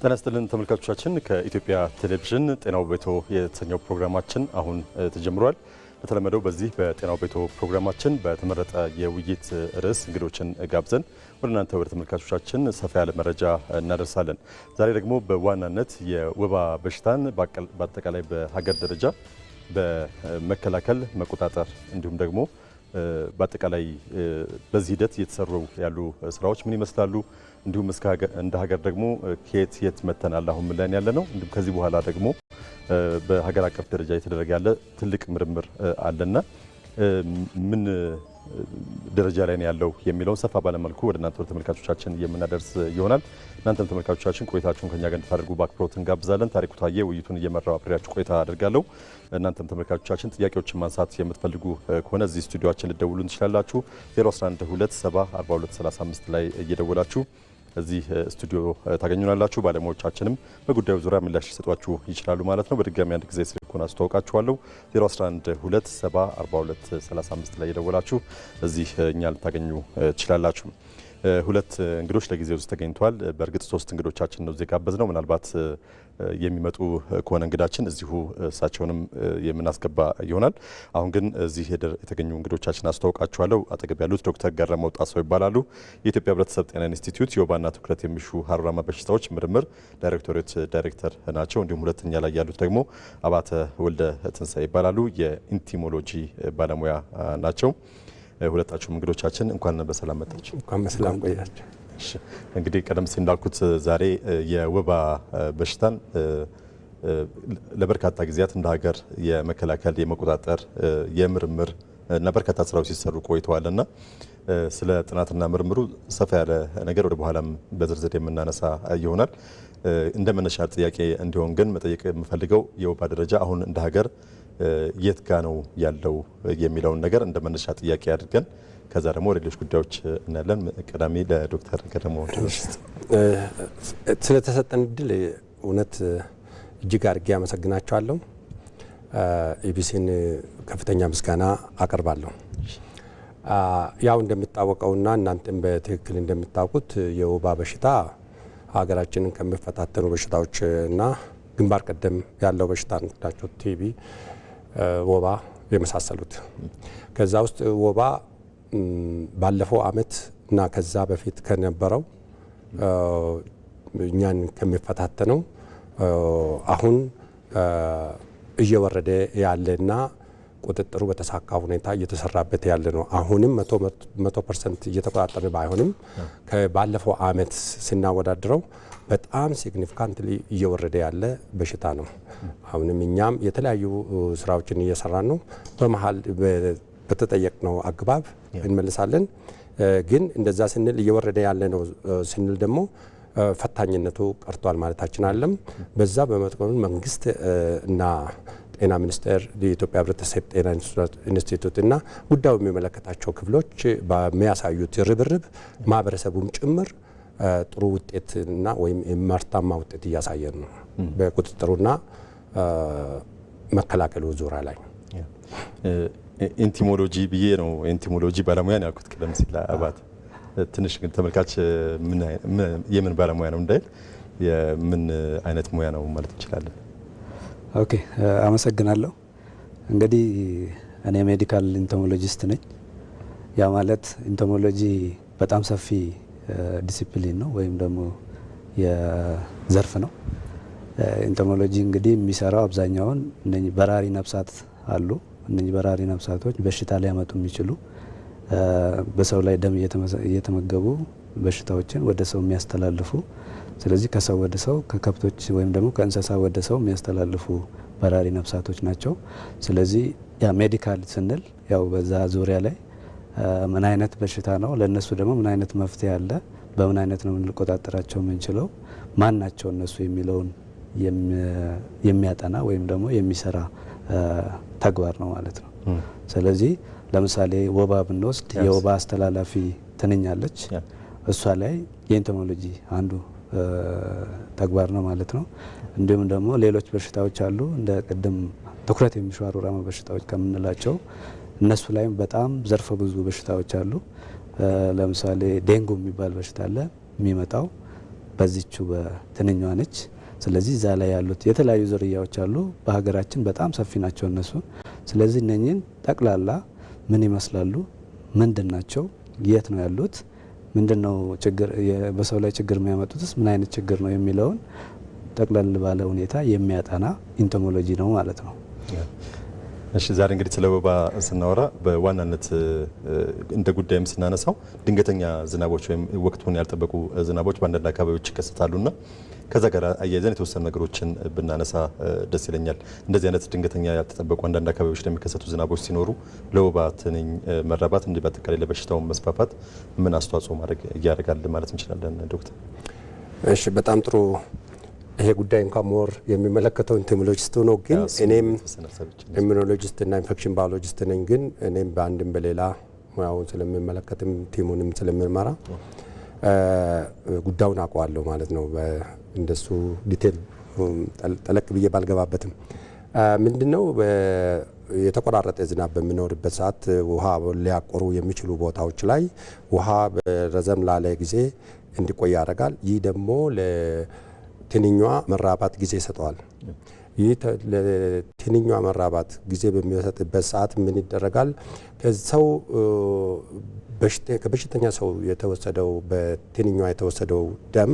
ጤና ይስጥልን ተመልካቾቻችን፣ ከኢትዮጵያ ቴሌቪዥን ጤናው ቤቶ የተሰኘው ፕሮግራማችን አሁን ተጀምሯል። በተለመደው በዚህ በጤናው ቤቶ ፕሮግራማችን በተመረጠ የውይይት ርዕስ እንግዶችን ጋብዘን ወደ እናንተ ወደ ተመልካቾቻችን ሰፋ ያለ መረጃ እናደርሳለን። ዛሬ ደግሞ በዋናነት የወባ በሽታን በአጠቃላይ በሀገር ደረጃ በመከላከል መቆጣጠር እንዲሁም ደግሞ በአጠቃላይ በዚህ ሂደት እየተሰሩ ያሉ ስራዎች ምን ይመስላሉ፣ እንዲሁም እንደ ሀገር ደግሞ ከየት መተናል አሁን ምን ላይ ያለ ነው፣ እንዲሁም ከዚህ በኋላ ደግሞ በሀገር አቀፍ ደረጃ የተደረገ ያለ ትልቅ ምርምር አለና ምን ደረጃ ላይ ነው ያለው የሚለውን ሰፋ ባለመልኩ ወደ እናንተ ወደ ተመልካቾቻችን የምናደርስ ይሆናል። እናንተም ተመልካቾቻችን ቆይታችሁን ከኛ ጋር እንድታደርጉ በአክብሮት እንጋብዛለን። ታሪኩ ታዬ ውይይቱን እየመራው አብሬያችሁ ቆይታ አድርጋለሁ። እናንተም ተመልካቾቻችን ጥያቄዎችን ማንሳት የምትፈልጉ ከሆነ እዚህ ስቱዲዮአችን ልደውሉ እንችላላችሁ። 0112704235 ላይ እየደወላችሁ እዚህ ስቱዲዮ ታገኙናላችሁ። ባለሙያዎቻችንም በጉዳዩ ዙሪያ ምላሽ ሊሰጧችሁ ይችላሉ ማለት ነው። በድጋሚ አንድ ጊዜ ስልኩን አስተዋውቃችኋለሁ። 0112704235 ላይ እየደወላችሁ እዚህ እኛ ልታገኙ ትችላላችሁ። ሁለት እንግዶች ለጊዜው እዚህ ተገኝተዋል። በእርግጥ ሶስት እንግዶቻችን ነው እዚህ ጋበዝነው። ምናልባት የሚመጡ ከሆነ እንግዳችን እዚሁ እሳቸውንም የምናስገባ ይሆናል። አሁን ግን እዚህ የተገኙ እንግዶቻችን አስተዋውቃችኋለሁ። አጠገብ ያሉት ዶክተር ገረመው ጣሰው ይባላሉ። የኢትዮጵያ ሕብረተሰብ ጤና ኢንስቲትዩት የወባና ትኩረት የሚሹ ሀሩራማ በሽታዎች ምርምር ዳይሬክቶሬት ዳይሬክተር ናቸው። እንዲሁም ሁለተኛ ላይ ያሉት ደግሞ አባተ ወልደ ትንሳኤ ይባላሉ። የኢንቲሞሎጂ ባለሙያ ናቸው። ሁለታችሁም እንግዶቻችን እንኳን በሰላም መጣችሁ። እንኳን በሰላም ቆያችሁ። እሺ እንግዲህ ቀደም ሲል እንዳልኩት ዛሬ የወባ በሽታን ለበርካታ ጊዜያት እንደ ሀገር የመከላከል የመቆጣጠር የምርምር እና በርካታ ስራዎች ሲሰሩ ቆይተዋልና ስለ ጥናትና ምርምሩ ሰፋ ያለ ነገር ወደ በኋላም በዝርዝር የምናነሳ ይሆናል። እንደ መነሻ ጥያቄ እንዲሆን ግን መጠየቅ የምፈልገው የወባ ደረጃ አሁን እንደ ሀገር የት ጋ ነው ያለው የሚለውን ነገር እንደ መነሻ ጥያቄ አድርገን ከዛ ደግሞ ወደ ሌሎች ጉዳዮች እናያለን። ቀዳሚ ለዶክተር ገረመው ስለተሰጠን እድል እውነት እጅግ አድርጌ አመሰግናቸዋለሁ። ኢቢሲን ከፍተኛ ምስጋና አቀርባለሁ። ያው እንደሚታወቀውና እናንተም በትክክል እንደምታውቁት የወባ በሽታ ሀገራችንን ከሚፈታተኑ በሽታዎች እና ግንባር ቀደም ያለው በሽታ ናቸው። ቲቢ፣ ወባ የመሳሰሉት። ከዛ ውስጥ ወባ ባለፈው አመት እና ከዛ በፊት ከነበረው እኛን ከሚፈታተነው አሁን እየወረደ ያለና ቁጥጥሩ በተሳካ ሁኔታ እየተሰራበት ያለ ነው። አሁንም 100% እየተቆጣጠረ ባይሆንም ከባለፈው አመት ስናወዳድረው በጣም ሲግኒፊካንትሊ እየወረደ ያለ በሽታ ነው። አሁንም እኛም የተለያዩ ስራዎችን እየሰራን ነው። በመሃል በተጠየቅነው አግባብ እንመልሳለን። ግን እንደዛ ስንል እየወረደ ያለ ነው ስንል ደግሞ ፈታኝነቱ ቀርቷል ማለታችን አለም። በዛ በመጥቀኑ መንግስት እና ጤና ሚኒስቴር፣ የኢትዮጵያ ሕብረተሰብ ጤና ኢንስቲትዩት እና ጉዳዩ የሚመለከታቸው ክፍሎች በሚያሳዩት ርብርብ ማህበረሰቡም ጭምር ጥሩ ውጤትና ወይም ምርታማ ውጤት እያሳየን ነው በቁጥጥሩና መከላከሉ ዙሪያ ላይ። ኢንቲሞሎጂ ብዬ ነው ኢንቲሞሎጂ ባለሙያ ነው ያልኩት ቀደም ሲል አባት። ትንሽ ግን ተመልካች የምን ባለሙያ ነው እንዳይል የምን አይነት ሙያ ነው ማለት እንችላለን? ኦኬ፣ አመሰግናለሁ። እንግዲህ እኔ ሜዲካል ኢንቶሞሎጂስት ነኝ። ያ ማለት ኢንቶሞሎጂ በጣም ሰፊ ዲሲፕሊን ነው ወይም ደግሞ የዘርፍ ነው። ኢንቶሞሎጂ እንግዲህ የሚሰራው አብዛኛውን እነኚህ በራሪ ነፍሳት አሉ። እነኚህ በራሪ ነፍሳቶች በሽታ ሊያመጡ የሚችሉ በሰው ላይ ደም እየተመገቡ በሽታዎችን ወደ ሰው የሚያስተላልፉ፣ ስለዚህ ከሰው ወደ ሰው ከከብቶች ወይም ደግሞ ከእንስሳ ወደ ሰው የሚያስተላልፉ በራሪ ነፍሳቶች ናቸው። ስለዚህ ያ ሜዲካል ስንል ያው በዛ ዙሪያ ላይ ምን አይነት በሽታ ነው፣ ለነሱ ደግሞ ምን አይነት መፍትሄ አለ፣ በምን አይነት ነው ልንቆጣጠራቸው የምንችለው፣ ማን ናቸው እነሱ የሚለውን የሚያጠና ወይም ደግሞ የሚሰራ ተግባር ነው ማለት ነው። ስለዚህ ለምሳሌ ወባ ብንወስድ የወባ አስተላላፊ ትንኛለች። እሷ ላይ የኢንቶሞሎጂ አንዱ ተግባር ነው ማለት ነው። እንዲሁም ደግሞ ሌሎች በሽታዎች አሉ እንደ ቅድም ትኩረት የሚሹ ሀሩራማ በሽታዎች ከምንላቸው እነሱ ላይም በጣም ዘርፈ ብዙ በሽታዎች አሉ። ለምሳሌ ዴንጉ የሚባል በሽታ አለ የሚመጣው በዚቹ በትንኟ ነች። ስለዚህ እዛ ላይ ያሉት የተለያዩ ዝርያዎች አሉ። በሀገራችን በጣም ሰፊ ናቸው እነሱ። ስለዚህ እነኚህን ጠቅላላ ምን ይመስላሉ፣ ምንድናቸው፣ የት ነው ያሉት፣ ምንድነው ችግር በሰው ላይ ችግር የሚያመጡትስ ምን አይነት ችግር ነው የሚለውን ጠቅላላ ባለ ሁኔታ የሚያጠና ኢንቶሞሎጂ ነው ማለት ነው። እሺ ዛሬ እንግዲህ ስለ ወባ ስናወራ በዋናነት እንደ ጉዳይም ስናነሳው ድንገተኛ ዝናቦች ወይም ወቅቱን ያልጠበቁ ዝናቦች በአንዳንድ አካባቢዎች ይከሰታሉና ከዛ ጋር አያይዘን የተወሰኑ ነገሮችን ብናነሳ ደስ ይለኛል። እንደዚህ አይነት ድንገተኛ ያልተጠበቁ አንዳንድ አካባቢዎች ላይ የሚከሰቱ ዝናቦች ሲኖሩ ለወባ ትንኝ መራባት እንዲህ በአጠቃላይ ለበሽታው መስፋፋት ምን አስተዋጽኦ ማድረግ ያደርጋል ማለት እንችላለን ዶክተር? እሺ በጣም ጥሩ። ይሄ ጉዳይ እንኳን ሞር የሚመለከተው ኢንቶሞሎጂስት ነው፣ ግን እኔም ኢሚኖሎጂስት እና ኢንፌክሽን ባዮሎጂስት ነኝ። ግን እኔም በአንድም በሌላ ሙያውን ስለሚመለከትም ቲሙንም ስለምመራ ጉዳዩን አውቀዋለሁ ማለት ነው። እንደሱ ዲቴል ጠለቅ ብዬ ባልገባበትም ምንድነው የተቆራረጠ ዝናብ በሚኖርበት ሰዓት ውሃ ሊያቆሩ የሚችሉ ቦታዎች ላይ ውሃ በረዘም ላለ ጊዜ እንዲቆይ ያደርጋል። ይህ ደግሞ ለትንኟ መራባት ጊዜ ይሰጠዋል። ይህ ለትንኟ መራባት ጊዜ በሚሰጥበት ሰዓት ምን ይደረጋል? ከሰው ከበሽተኛ ሰው የተወሰደው በትንኟ የተወሰደው ደም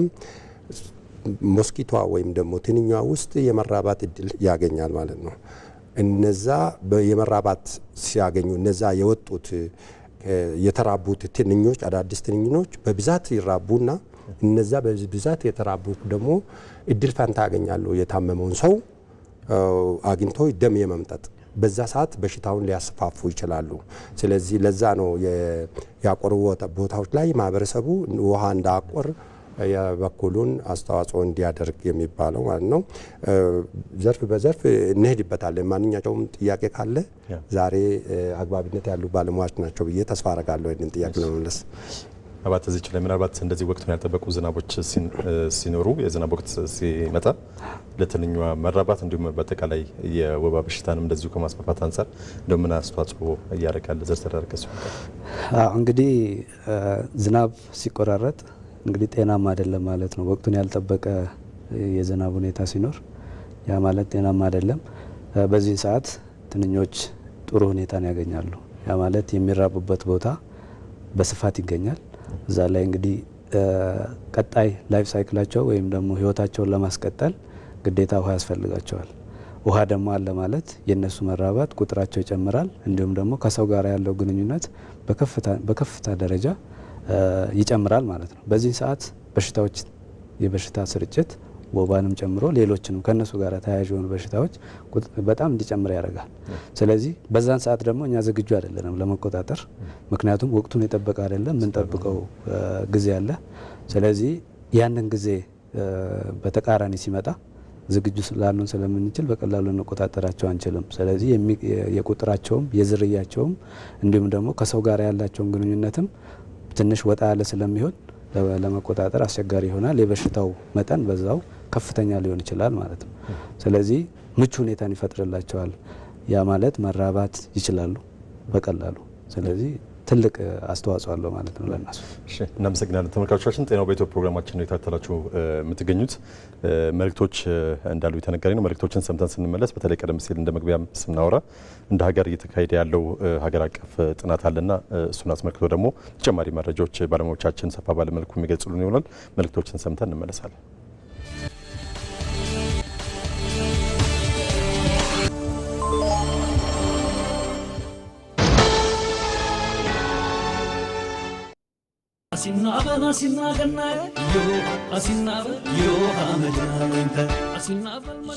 ሞስኪቷ ወይም ደግሞ ትንኟ ውስጥ የመራባት እድል ያገኛል ማለት ነው። እነዛ የመራባት ሲያገኙ እነዛ የወጡት የተራቡት ትንኞች አዳዲስ ትንኞች በብዛት ይራቡና እነዛ በብዛት የተራቡት ደግሞ እድል ፈንታ ያገኛሉ። የታመመውን ሰው አግኝቶ ደም የመምጠጥ በዛ ሰዓት በሽታውን ሊያስፋፉ ይችላሉ። ስለዚህ ለዛ ነው ያቆሩ ቦታዎች ላይ ማህበረሰቡ ውሃ እንዳቆር የበኩሉን አስተዋጽኦ እንዲያደርግ የሚባለው ማለት ነው። ዘርፍ በዘርፍ እንሄድበታለን። ማንኛውም ጥያቄ ካለ ዛሬ አግባብነት ያሉ ባለሙያዎች ናቸው ብዬ ተስፋ አደርጋለሁ ይህንን ጥያቄ ለመመለስ። አባት እዚህ ላይ ምናልባት እንደዚህ ወቅቱን ያልጠበቁ ዝናቦች ሲኖሩ የዝናብ ወቅት ሲመጣ ለትንኟ መራባት እንዲሁም በአጠቃላይ የወባ በሽታንም እንደዚሁ ከማስፋፋት አንጻር እንደምን አስተዋጽኦ እያደረጋል ዘርዘር አድርገው? እንግዲህ ዝናብ ሲቆራረጥ እንግዲህ ጤናማ አይደለም ማለት ነው። ወቅቱን ያልጠበቀ የዝናብ ሁኔታ ሲኖር ያ ማለት ጤናማ አይደለም። በዚህ ሰዓት ትንኞች ጥሩ ሁኔታን ያገኛሉ። ያ ማለት የሚራቡበት ቦታ በስፋት ይገኛል። እዛ ላይ እንግዲህ ቀጣይ ላይፍ ሳይክላቸው ወይም ደግሞ ህይወታቸውን ለማስቀጠል ግዴታ ውሃ ያስፈልጋቸዋል። ውሃ ደግሞ አለ ማለት የነሱ መራባት ቁጥራቸው ይጨምራል። እንዲሁም ደግሞ ከሰው ጋር ያለው ግንኙነት በከፍታ ደረጃ ይጨምራል ማለት ነው። በዚህ ሰዓት በሽታዎች የበሽታ ስርጭት ወባንም ጨምሮ ሌሎችንም ከነሱ ጋር ተያያዥ የሆኑ በሽታዎች በጣም እንዲጨምር ያደርጋል። ስለዚህ በዛን ሰዓት ደግሞ እኛ ዝግጁ አይደለንም ለመቆጣጠር፣ ምክንያቱም ወቅቱን የጠበቀ አይደለም የምንጠብቀው ጊዜ አለ። ስለዚህ ያንን ጊዜ በተቃራኒ ሲመጣ ዝግጁ ስላልሆን ስለምንችል በቀላሉ እንቆጣጠራቸው አንችልም። ስለዚህ የቁጥራቸውም የዝርያቸውም እንዲሁም ደግሞ ከሰው ጋር ያላቸውን ግንኙነትም ትንሽ ወጣ ያለ ስለሚሆን ለመቆጣጠር አስቸጋሪ ይሆናል። የበሽታው መጠን በዛው ከፍተኛ ሊሆን ይችላል ማለት ነው። ስለዚህ ምቹ ሁኔታን ይፈጥርላቸዋል። ያ ማለት መራባት ይችላሉ በቀላሉ። ስለዚህ ትልቅ አስተዋጽኦ አለው ማለት ነው ለነሱ። እሺ እናመሰግናለን። ተመልካቾቻችን ጤናው በኢትዮጵያ ፕሮግራማችን ነው የታተላችሁ የምትገኙት። መልእክቶች እንዳሉ የተነገረኝ ነው። መልእክቶችን ሰምተን ስንመለስ በተለይ ቀደም ሲል እንደ መግቢያም ስናወራ እንደ ሀገር እየተካሄደ ያለው ሀገር አቀፍ ጥናት አለና እሱን አስመልክቶ ደግሞ ተጨማሪ መረጃዎች ባለሙያዎቻችን ሰፋ ባለ መልኩ የሚገልጹልን ይሆናል። መልእክቶችን ሰምተን እንመለሳለን።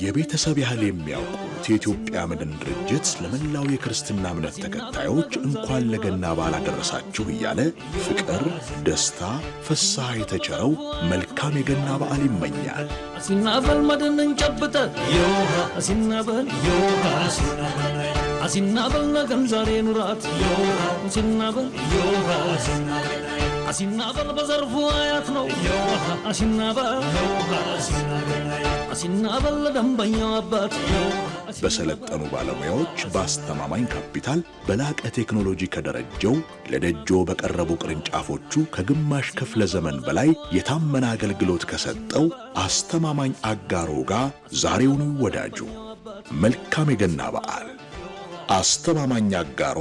የቤተሰብ ያህል የሚያውቁት የኢትዮጵያ መድን ድርጅት ለመላው የክርስትና እምነት ተከታዮች እንኳን ለገና በዓል አደረሳችሁ እያለ ፍቅር፣ ደስታ፣ ፍስሐ የተቸረው መልካም የገና በዓል ይመኛል። አሲናበል መድንን ጨብጠ ዮሃ አሲናበል ዮሃ አሲናበል ነገም ዛሬ ኑራት ዮሃ አሲናበል ዮሃ አሲናበል በዘርፉ አያት ነው የውሃ አሲናበል አሲናበል ደንበኛው አባት በሰለጠኑ ባለሙያዎች በአስተማማኝ ካፒታል በላቀ ቴክኖሎጂ ከደረጀው ለደጆ በቀረቡ ቅርንጫፎቹ ከግማሽ ክፍለ ዘመን በላይ የታመነ አገልግሎት ከሰጠው አስተማማኝ አጋሮ ጋር ዛሬውኑ ይወዳጁ። መልካም የገና በዓል። አስተማማኝ አጋሮ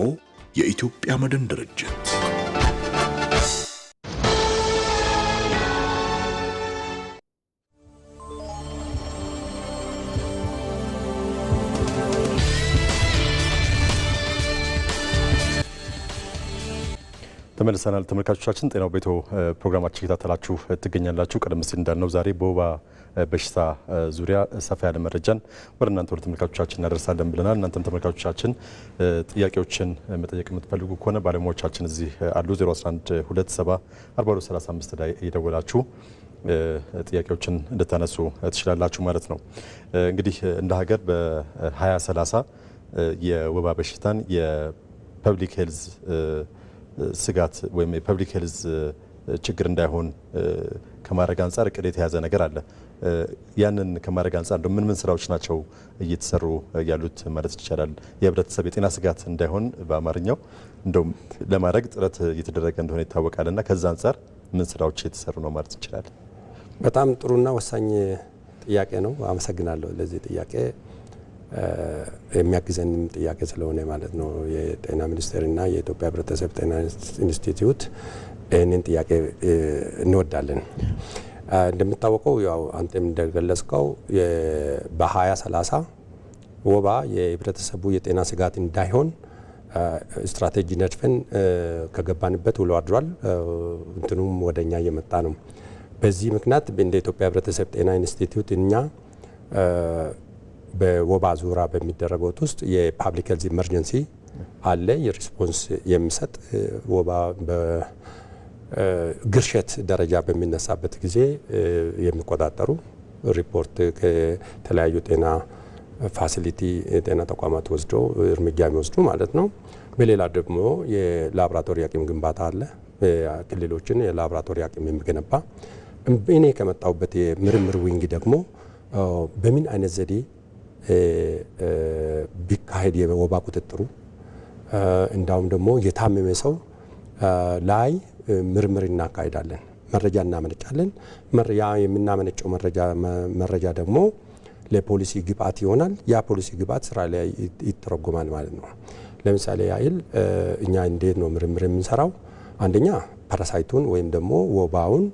የኢትዮጵያ መድን ድርጅት። ተመልሰናል ተመልካቾቻችን። ጤናው ቤቶ ፕሮግራማችን እየተከታተላችሁ ትገኛላችሁ። ቀደም ሲል እንዳልነው ዛሬ በወባ በሽታ ዙሪያ ሰፋ ያለ መረጃን ወደ እናንተ ወደ ተመልካቾቻችን እናደርሳለን ብለናል። እናንተም ተመልካቾቻችን ጥያቄዎችን መጠየቅ የምትፈልጉ ከሆነ ባለሙያዎቻችን እዚህ አሉ። 011274235 ላይ እየደወላችሁ ጥያቄዎችን እንድታነሱ ትችላላችሁ ማለት ነው። እንግዲህ እንደ ሀገር በ2030 የወባ በሽታን የፐብሊክ ሄልዝ ስጋት ወይም የፐብሊክ ሄልዝ ችግር እንዳይሆን ከማድረግ አንጻር እቅድ የተያዘ ነገር አለ። ያንን ከማድረግ አንጻር ምን ስራዎች ናቸው እየተሰሩ ያሉት ማለት ይቻላል? የህብረተሰብ የጤና ስጋት እንዳይሆን በአማርኛው እንደውም ለማድረግ ጥረት እየተደረገ እንደሆነ ይታወቃልና ከዛ አንጻር ምን ስራዎች እየተሰሩ ነው ማለት ይችላል? በጣም ጥሩና ወሳኝ ጥያቄ ነው። አመሰግናለሁ ለዚህ ጥያቄ። የሚያግዘንም ጥያቄ ስለሆነ ማለት ነው። የጤና ሚኒስቴርና የኢትዮጵያ ህብረተሰብ ጤና ኢንስቲትዩት ይህንን ጥያቄ እንወዳለን። እንደሚታወቀው ያው አንተም እንደገለጽከው በ2030 ወባ የህብረተሰቡ የጤና ስጋት እንዳይሆን ስትራቴጂ ነድፈን ከገባንበት ውሎ አድሯል። እንትኑም ወደኛ እየመጣ ነው። በዚህ ምክንያት እንደ ኢትዮጵያ ህብረተሰብ ጤና ኢንስቲትዩት እኛ በወባ ዙሪያ በሚደረገው ውስጥ የፓብሊክ ሄልዝ ኢመርጀንሲ አለ። የሪስፖንስ የሚሰጥ ወባ በግርሸት ደረጃ በሚነሳበት ጊዜ የሚቆጣጠሩ ሪፖርት ከተለያዩ ጤና ፋሲሊቲ የጤና ተቋማት ወስዶ እርምጃ የሚወስዱ ማለት ነው። በሌላ ደግሞ የላቦራቶሪ አቅም ግንባታ አለ። ክልሎችን የላቦራቶሪ አቅም የሚገነባ እኔ ከመጣሁበት የምርምር ዊንግ ደግሞ በምን አይነት ዘዴ ቢካሄድ የወባ ቁጥጥሩ እንዳውም ደግሞ የታመመ ሰው ላይ ምርምር እናካሄዳለን፣ መረጃ እናመነጫለን። ያ የምናመነጨው መረጃ ደግሞ ለፖሊሲ ግብአት ይሆናል። ያ ፖሊሲ ግብአት ስራ ላይ ይተረጎማል ማለት ነው። ለምሳሌ ያህል እኛ እንዴት ነው ምርምር የምንሰራው? አንደኛ ፓራሳይቱን ወይም ደግሞ ወባውን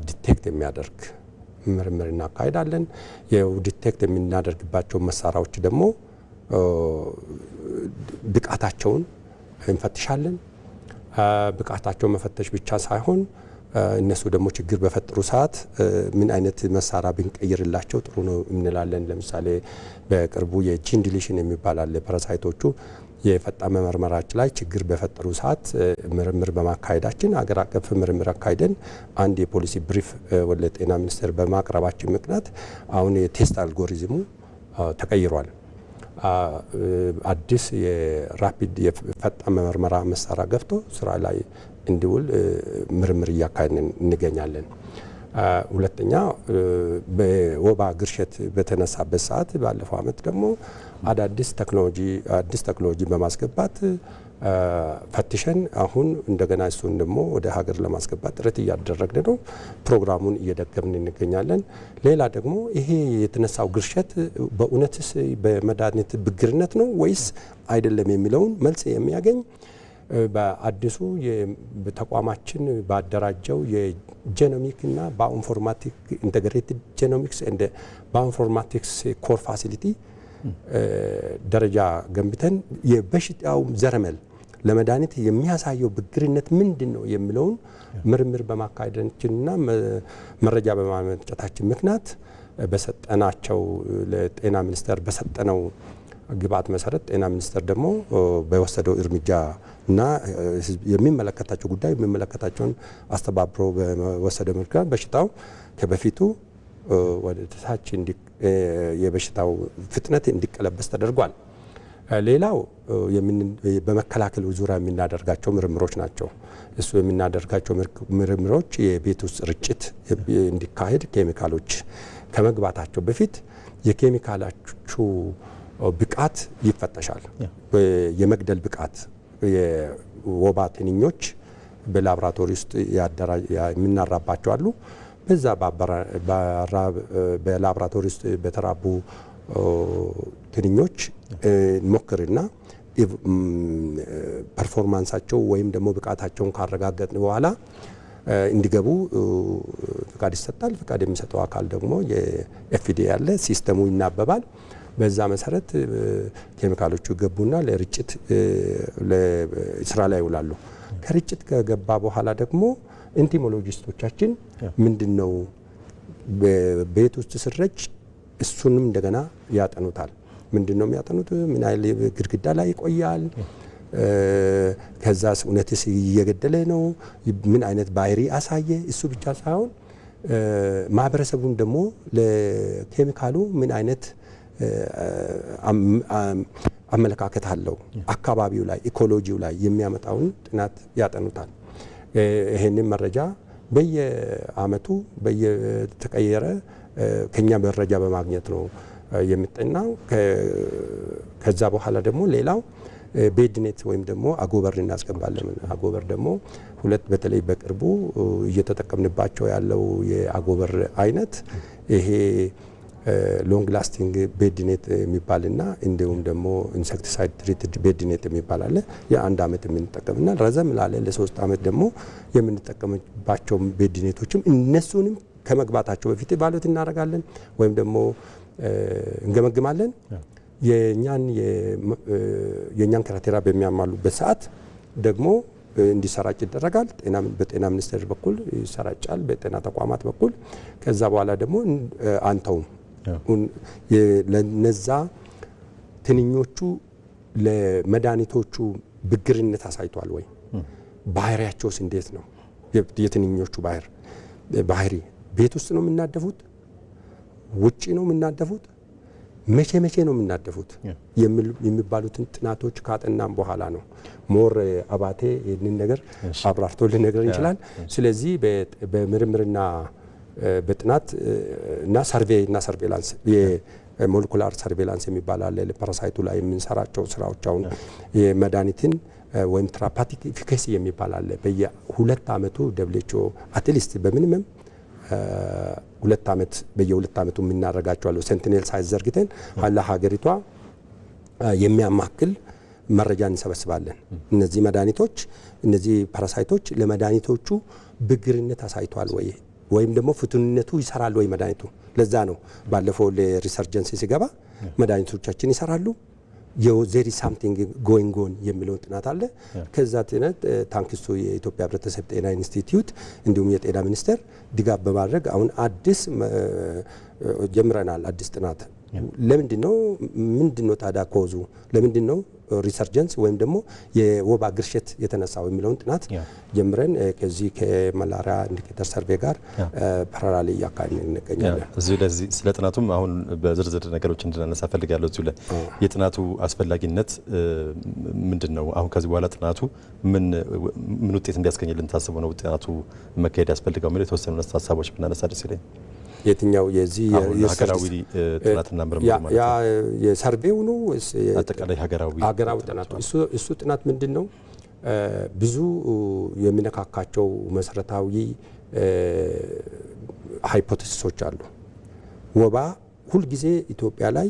ዲቴክት የሚያደርግ ምርምር እናካሄዳለን። የዲቴክት የምናደርግባቸው መሳሪያዎች ደግሞ ብቃታቸውን እንፈትሻለን። ብቃታቸውን መፈተሽ ብቻ ሳይሆን እነሱ ደግሞ ችግር በፈጠሩ ሰዓት ምን አይነት መሳሪያ ብንቀይርላቸው ጥሩ ነው እንላለን። ለምሳሌ በቅርቡ የጂን ዲሊሽን የሚባል አለ። ፓራሳይቶቹ የፈጣን መመርመራች ላይ ችግር በፈጠሩ ሰዓት ምርምር በማካሄዳችን አገር አቀፍ ምርምር አካሄደን አንድ የፖሊሲ ብሪፍ ወደ ጤና ሚኒስቴር በማቅረባችን ምክንያት አሁን የቴስት አልጎሪዝሙ ተቀይሯል። አዲስ የራፒድ የፈጣን መመርመራ መሳሪያ ገብቶ ስራ ላይ እንዲውል ምርምር እያካሄድን እንገኛለን። ሁለተኛ በወባ ግርሸት በተነሳበት ሰዓት ባለፈው አመት ደግሞ አዲስ ቴክኖሎጂ በማስገባት ፈትሸን አሁን እንደገና እሱን ደግሞ ወደ ሀገር ለማስገባት ጥረት እያደረግን ነው። ፕሮግራሙን እየደገምን እንገኛለን። ሌላ ደግሞ ይሄ የተነሳው ግርሸት በእውነትስ በመድኃኒት ብግርነት ነው ወይስ አይደለም የሚለውን መልስ የሚያገኝ በአዲሱ ተቋማችን ባደራጀው የጄኖሚክ እና ባዮኢንፎርማቲክ ኢንተግሬትድ ጄኖሚክስ ኤንድ ባዮኢንፎርማቲክስ ኮር ፋሲሊቲ ደረጃ ገንብተን የበሽታው ዘረመል ለመድኃኒት የሚያሳየው ብግርነት ምንድን ነው የሚለውን ምርምር በማካሄዳችንና መረጃ በማመንጨታችን ምክንያት በሰጠናቸው ለጤና ሚኒስቴር በሰጠነው ግብአት መሰረት ጤና ሚኒስቴር ደግሞ በወሰደው እርምጃ እና የሚመለከታቸው ጉዳይ የሚመለከታቸውን አስተባብሮ በወሰደው ምክንያት በሽታው ከበፊቱ ወደ ታች የበሽታው ፍጥነት እንዲቀለበስ ተደርጓል። ሌላው በመከላከል ዙሪያ የምናደርጋቸው ምርምሮች ናቸው። እሱ የምናደርጋቸው ምርምሮች የቤት ውስጥ ርጭት እንዲካሄድ ኬሚካሎች ከመግባታቸው በፊት የኬሚካሎቹ ብቃት ይፈተሻል። የመግደል ብቃት የወባ ትንኞች በላብራቶሪ ውስጥ የምናራባቸው አሉ። በዛ በላብራቶሪ ውስጥ በተራቡ ትንኞች ሞክርና ፐርፎርማንሳቸው ወይም ደግሞ ብቃታቸውን ካረጋገጥን በኋላ እንዲገቡ ፍቃድ ይሰጣል። ፍቃድ የሚሰጠው አካል ደግሞ የኤፍዲኤ ያለ ሲስተሙ ይናበባል። በዛ መሰረት ኬሚካሎቹ ገቡና ለርጭት ስራ ላይ ይውላሉ። ከርጭት ከገባ በኋላ ደግሞ ኢንቲሞሎጂስቶቻችን ምንድነው በቤት ውስጥ ስረጭ እሱንም እንደገና ያጠኑታል። ምንድነው የሚያጠኑት? ምን አይል ግድግዳ ላይ ይቆያል፣ ከዛስ እውነትስ እየገደለ ነው፣ ምን አይነት ባህሪ አሳየ። እሱ ብቻ ሳይሆን ማህበረሰቡን ደግሞ ለኬሚካሉ ምን አይነት አመለካከት አለው፣ አካባቢው ላይ ኢኮሎጂው ላይ የሚያመጣውን ጥናት ያጠኑታል። ይሄንን መረጃ በየአመቱ በየተቀየረ ከኛ መረጃ በማግኘት ነው የሚጠናው። ከዛ በኋላ ደግሞ ሌላው ቤድኔት ወይም ደግሞ አጎበር እናስገባለን። አጎበር ደግሞ ሁለት በተለይ በቅርቡ እየተጠቀምንባቸው ያለው የአጎበር አይነት ይሄ ሎንግ ላስቲንግ ቤድኔት የሚባልና እንዲሁም ደግሞ ኢንሴክቲሳይድ ትሪትድ ቤድኔት የሚባል አለ። የአንድ አመት የምንጠቀምና ረዘም ላለ ለ3 አመት ደግሞ የምንጠቀምባቸው ቤድኔቶችም እነሱንም ከመግባታቸው በፊት ባሉት እናደርጋለን ወይም ደግሞ እንገመግማለን። የኛን ክራይቴሪያ በሚያሟሉበት ሰዓት ደግሞ እንዲሰራጭ ይደረጋል። በጤና ሚኒስቴር በኩል ይሰራጫል፣ በጤና ተቋማት በኩል። ከዛ በኋላ ደግሞ አንተው ለነዛ ትንኞቹ ለመድኃኒቶቹ ብግርነት አሳይቷል ወይ? ባህሪያቸውስ እንዴት ነው? የትንኞቹ ባህሪ ቤት ውስጥ ነው የምናደፉት? ውጪ ነው የምናደፉት? መቼ ነው የምናደፉት? የሚባሉትን ጥናቶች ካጠናም በኋላ ነው ሞር አባቴ ይህንን ነገር አብራርቶ ልነገር እንችላል። ስለዚህ በምርምርና በጥናት እና ሰርቬይ እና ሰርቬላንስ የሞለኩላር ሰርቬላንስ የሚባል አለ። ለፓራሳይቱ ላይ የምንሰራቸው ስራዎች አሁን የመድኃኒትን ወይም ትራፓቲክ ኢፊካሲ የሚባል አለ። በየ2 አመቱ WHO አትሊስት በሚኒመም 2 አመት በየ2 አመቱ የምናደርጋቸው አሉ። ሴንቲኔል ሳይዝ ዘርግተን ለሀገሪቷ የሚያማክል መረጃ እንሰበስባለን። እነዚህ መድኃኒቶች እነዚህ ፓራሳይቶች ለመድኃኒቶቹ ብግርነት አሳይቷል ወይ ወይም ደግሞ ፍቱንነቱ ይሰራል ወይ መድኃኒቱ። ለዛ ነው ባለፈው ለሪሰርጀንስ ሲገባ መድኃኒቶቻችን ይሰራሉ there is something going on የሚለው ጥናት አለ። ከዛ ጥናት ታንክሱ የኢትዮጵያ ህብረተሰብ ጤና ኢንስቲትዩት እንዲሁም የጤና ሚኒስቴር ድጋፍ በማድረግ አሁን አዲስ ጀምረናል። አዲስ ጥናት ምንድነው ታዲያ ኮዙ ለምንድነው ሪሰርጀንስ ወይም ደግሞ የወባ ግርሸት የተነሳው የሚለውን ጥናት ጀምረን ከዚህ ከማላሪያ ኢንዲኬተር ሰርቬይ ጋር ፓራላል ያካሄድን እንገኛለን። እዚህ ለዚህ ስለ ጥናቱም አሁን በዝርዝር ነገሮች እንድናነሳ ፈልጋለሁ። እዚህ ላይ የጥናቱ አስፈላጊነት ምንድነው? አሁን ከዚህ በኋላ ጥናቱ ምን ውጤት እንዲያስገኝልን ታስቦ ነው ጥናቱ መካሄድ ያስፈልጋው የሚለው የተወሰኑ ሀሳቦች ብናነሳ ደስ ይለኛል። የትኛው የዚህ ሀገራዊ ጥናትና ምርምር ማለት ያ የሰርቬው ነው አጠቃላይ ሀገራዊ ጥናት? እሱ ጥናት ምንድነው? ብዙ የሚነካካቸው መሰረታዊ ሃይፖቴሲሶች አሉ። ወባ ሁልጊዜ ኢትዮጵያ ላይ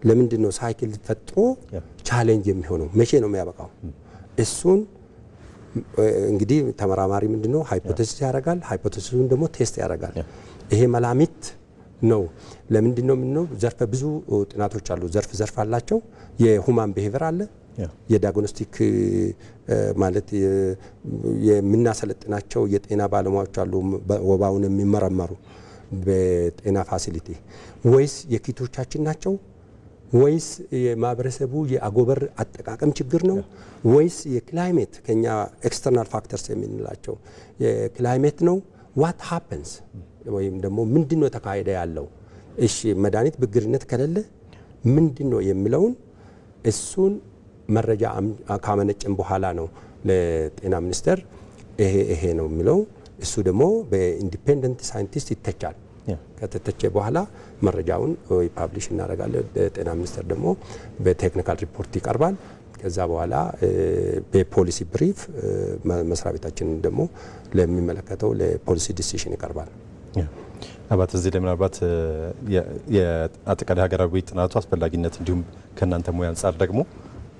ለምንድነው ሳይክል ፈጥሮ ቻሌንጅ የሚሆነው? መቼ ነው የሚያበቃው? እሱን እንግዲህ ተመራማሪ ምንድነው ሃይፖቴሲስ ያደርጋል። ሃይፖቴሲሱን ደግሞ ቴስት ያደርጋል። ይሄ መላምት ነው። ለምንድነው ዘርፈ ብዙ ጥናቶች አሉ። ዘርፍ አላቸው። የሁማን ቢሄቪየር አለ። የዲያግኖስቲክ ማለት የምናሰለጥናቸው የጤና ባለሙያዎች አሉ ወባውን የሚመረመሩ በጤና ፋሲሊቲ። ወይስ የኪቶቻችን ናቸው? ወይስ የማህበረሰቡ የአጎበር አጠቃቀም ችግር ነው? ወይስ የክላይሜት ከኛ ኤክስተርናል ፋክተርስ የምንላቸው የክላይሜት ነው? what happens ወይም ደግሞ ምንድነው ተካሄደ ያለው? እሺ መድኃኒት ብግርነት ከሌለ ምንድነው የሚለውን እሱን መረጃ ካመነጨን በኋላ ነው ለጤና ሚኒስቴር ይሄ ነው የሚለው። እሱ ደግሞ በኢንዲፔንደንት ሳይንቲስት ይተቻል። ከተተቸ በኋላ መረጃውን ወይ ፓብሊሽ እናደርጋለን። ጤና ሚኒስቴር ደግሞ በቴክኒካል ሪፖርት ይቀርባል። ከዛ በኋላ በፖሊሲ ብሪፍ መስሪያ ቤታችን ደግሞ ለሚመለከተው ለፖሊሲ ዲሲሽን ይቀርባል። አባት እዚህ ላይ ምናልባት የአጠቃላይ ሀገራዊ ጥናቱ አስፈላጊነት እንዲሁም ከእናንተ ሙያ አንጻር ደግሞ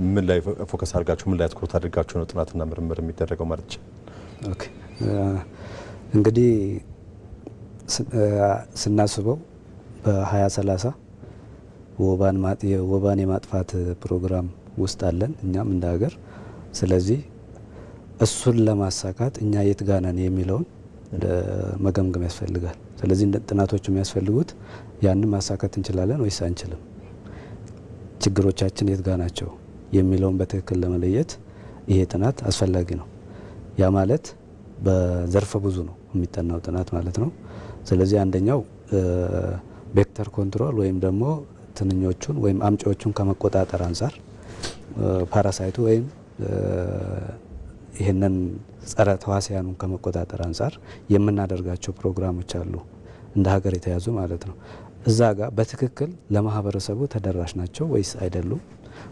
ምን ላይ ፎከስ አድርጋችሁ ምን ላይ አትኩሮት አድርጋችሁ ነው ጥናትና ምርምር የሚደረገው ማለት ይችላል? ኦኬ እንግዲህ ስናስበው በ2030 ወባን የማጥፋት ፕሮግራም ውስጥ አለን እኛም እንደ ሀገር። ስለዚህ እሱን ለማሳካት እኛ የት ጋር ነን የሚለውን መገምገም ያስፈልጋል። ስለዚህ ጥናቶቹ የሚያስፈልጉት ያንን ማሳካት እንችላለን ወይስ አንችልም፣ ችግሮቻችን የት ጋር ናቸው የሚለውን በትክክል ለመለየት ይሄ ጥናት አስፈላጊ ነው። ያ ማለት በዘርፈ ብዙ ነው የሚጠናው ጥናት ማለት ነው። ስለዚህ አንደኛው ቬክተር ኮንትሮል ወይም ደግሞ ትንኞቹን ወይም አምጪዎቹን ከመቆጣጠር አንጻር ፓራሳይቱ ወይም ይህንን ጸረ ተዋሲያኑን ከመቆጣጠር አንጻር የምናደርጋቸው ፕሮግራሞች አሉ እንደ ሀገር የተያዙ ማለት ነው። እዛ ጋር በትክክል ለማህበረሰቡ ተደራሽ ናቸው ወይስ አይደሉም?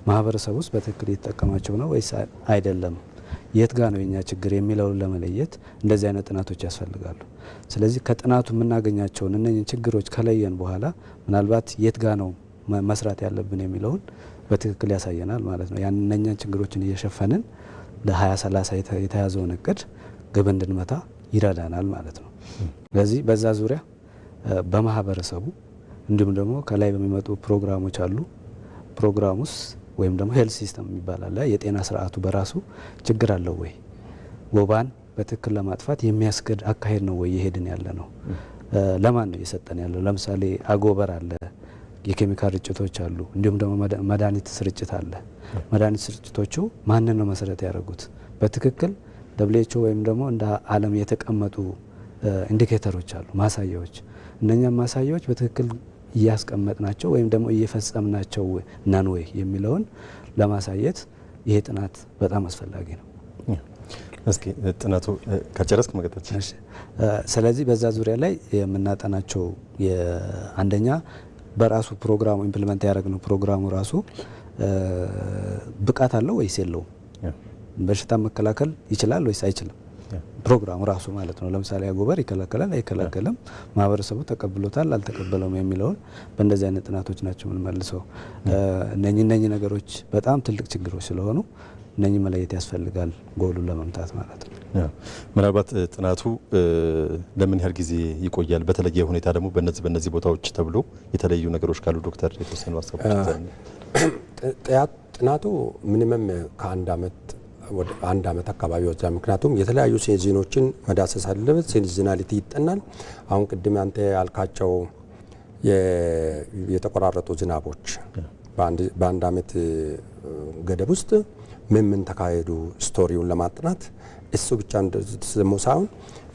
ማህበረሰቡ ውስጥ በትክክል እየተጠቀማቸው ነው ወይስ አይደለም? የት ጋር ነው የኛ ችግር የሚለውን ለመለየት እንደዚህ አይነት ጥናቶች ያስፈልጋሉ። ስለዚህ ከጥናቱ የምናገኛቸውን እነኝን ችግሮች ከለየን በኋላ ምናልባት የት ጋር ነው መስራት ያለብን የሚለውን በትክክል ያሳየናል ማለት ነው። ያን እነኛን ችግሮችን እየሸፈንን ለ2030 የተያዘውን እቅድ ግብ እንድንመታ ይረዳናል ማለት ነው። ስለዚህ በዛ ዙሪያ በማህበረሰቡ እንዲሁም ደግሞ ከላይ በሚመጡ ፕሮግራሞች አሉ። ፕሮግራሙስ ወይም ደግሞ ሄልት ሲስተም ይባላል። የጤና ስርዓቱ በራሱ ችግር አለው ወይ? ወባን በትክክል ለማጥፋት የሚያስገድ አካሄድ ነው ወይ የሄድን ያለ ነው? ለማን ነው እየሰጠን ያለው? ለምሳሌ አጎበር አለ፣ የኬሚካል ርጭቶች አሉ፣ እንዲሁም ደግሞ መድኃኒት ስርጭት አለ። መድኃኒት ስርጭቶቹ ማንን ነው መሰረት ያደረጉት? በትክክል WHO ወይም ደግሞ እንደ ዓለም የተቀመጡ ኢንዲኬተሮች አሉ፣ ማሳያዎች። እነኛም ማሳያዎች በትክክል እያስቀመጥናቸው ወይም ደግሞ እየፈጸምናቸው ነን ወይ የሚለውን ለማሳየት ይሄ ጥናት በጣም አስፈላጊ ነው። እስኪ ጥናቱ ከጨረስክ መቀጠል። ስለዚህ በዛ ዙሪያ ላይ የምናጠናቸው አንደኛ በራሱ ፕሮግራሙ ኢምፕሊመንት ያደረግነው ፕሮግራሙ ራሱ ብቃት አለው ወይስ የለውም? በሽታ መከላከል ይችላል ወይስ አይችልም? ፕሮግራሙ ራሱ ማለት ነው። ለምሳሌ አጎበር ይከላከላል አይከላከልም፣ ማህበረሰቡ ተቀብሎታል አልተቀበለውም የሚለውን በእንደዚህ አይነት ጥናቶች ናቸው የምንመልሰው። እነኚህ ነገሮች በጣም ትልቅ ችግሮች ስለሆኑ እነኚህ መለየት ያስፈልጋል ጎሉን ለመምታት ማለት ነው። ምናልባት ጥናቱ ለምን ያህል ጊዜ ይቆያል? በተለየ ሁኔታ ደግሞ በእነዚህ ቦታዎች ተብሎ የተለዩ ነገሮች ካሉ ዶክተር የተወሰኑ ሀሳቦች። ጥናቱ ሚኒመም ከአንድ ዓመት ወደ አንድ ዓመት አካባቢ ወስዷል። ምክንያቱም የተለያዩ ሲዝኖችን መዳሰስ አለበት። ሲዝናሊቲ ይጠናል። አሁን ቅድም አንተ ያልካቸው የተቆራረጡ ዝናቦች በአንድ ዓመት ገደብ ውስጥ ምን ተካሄዱ ስቶሪውን ለማጥናት እሱ ብቻ ደግሞ ሳይሆን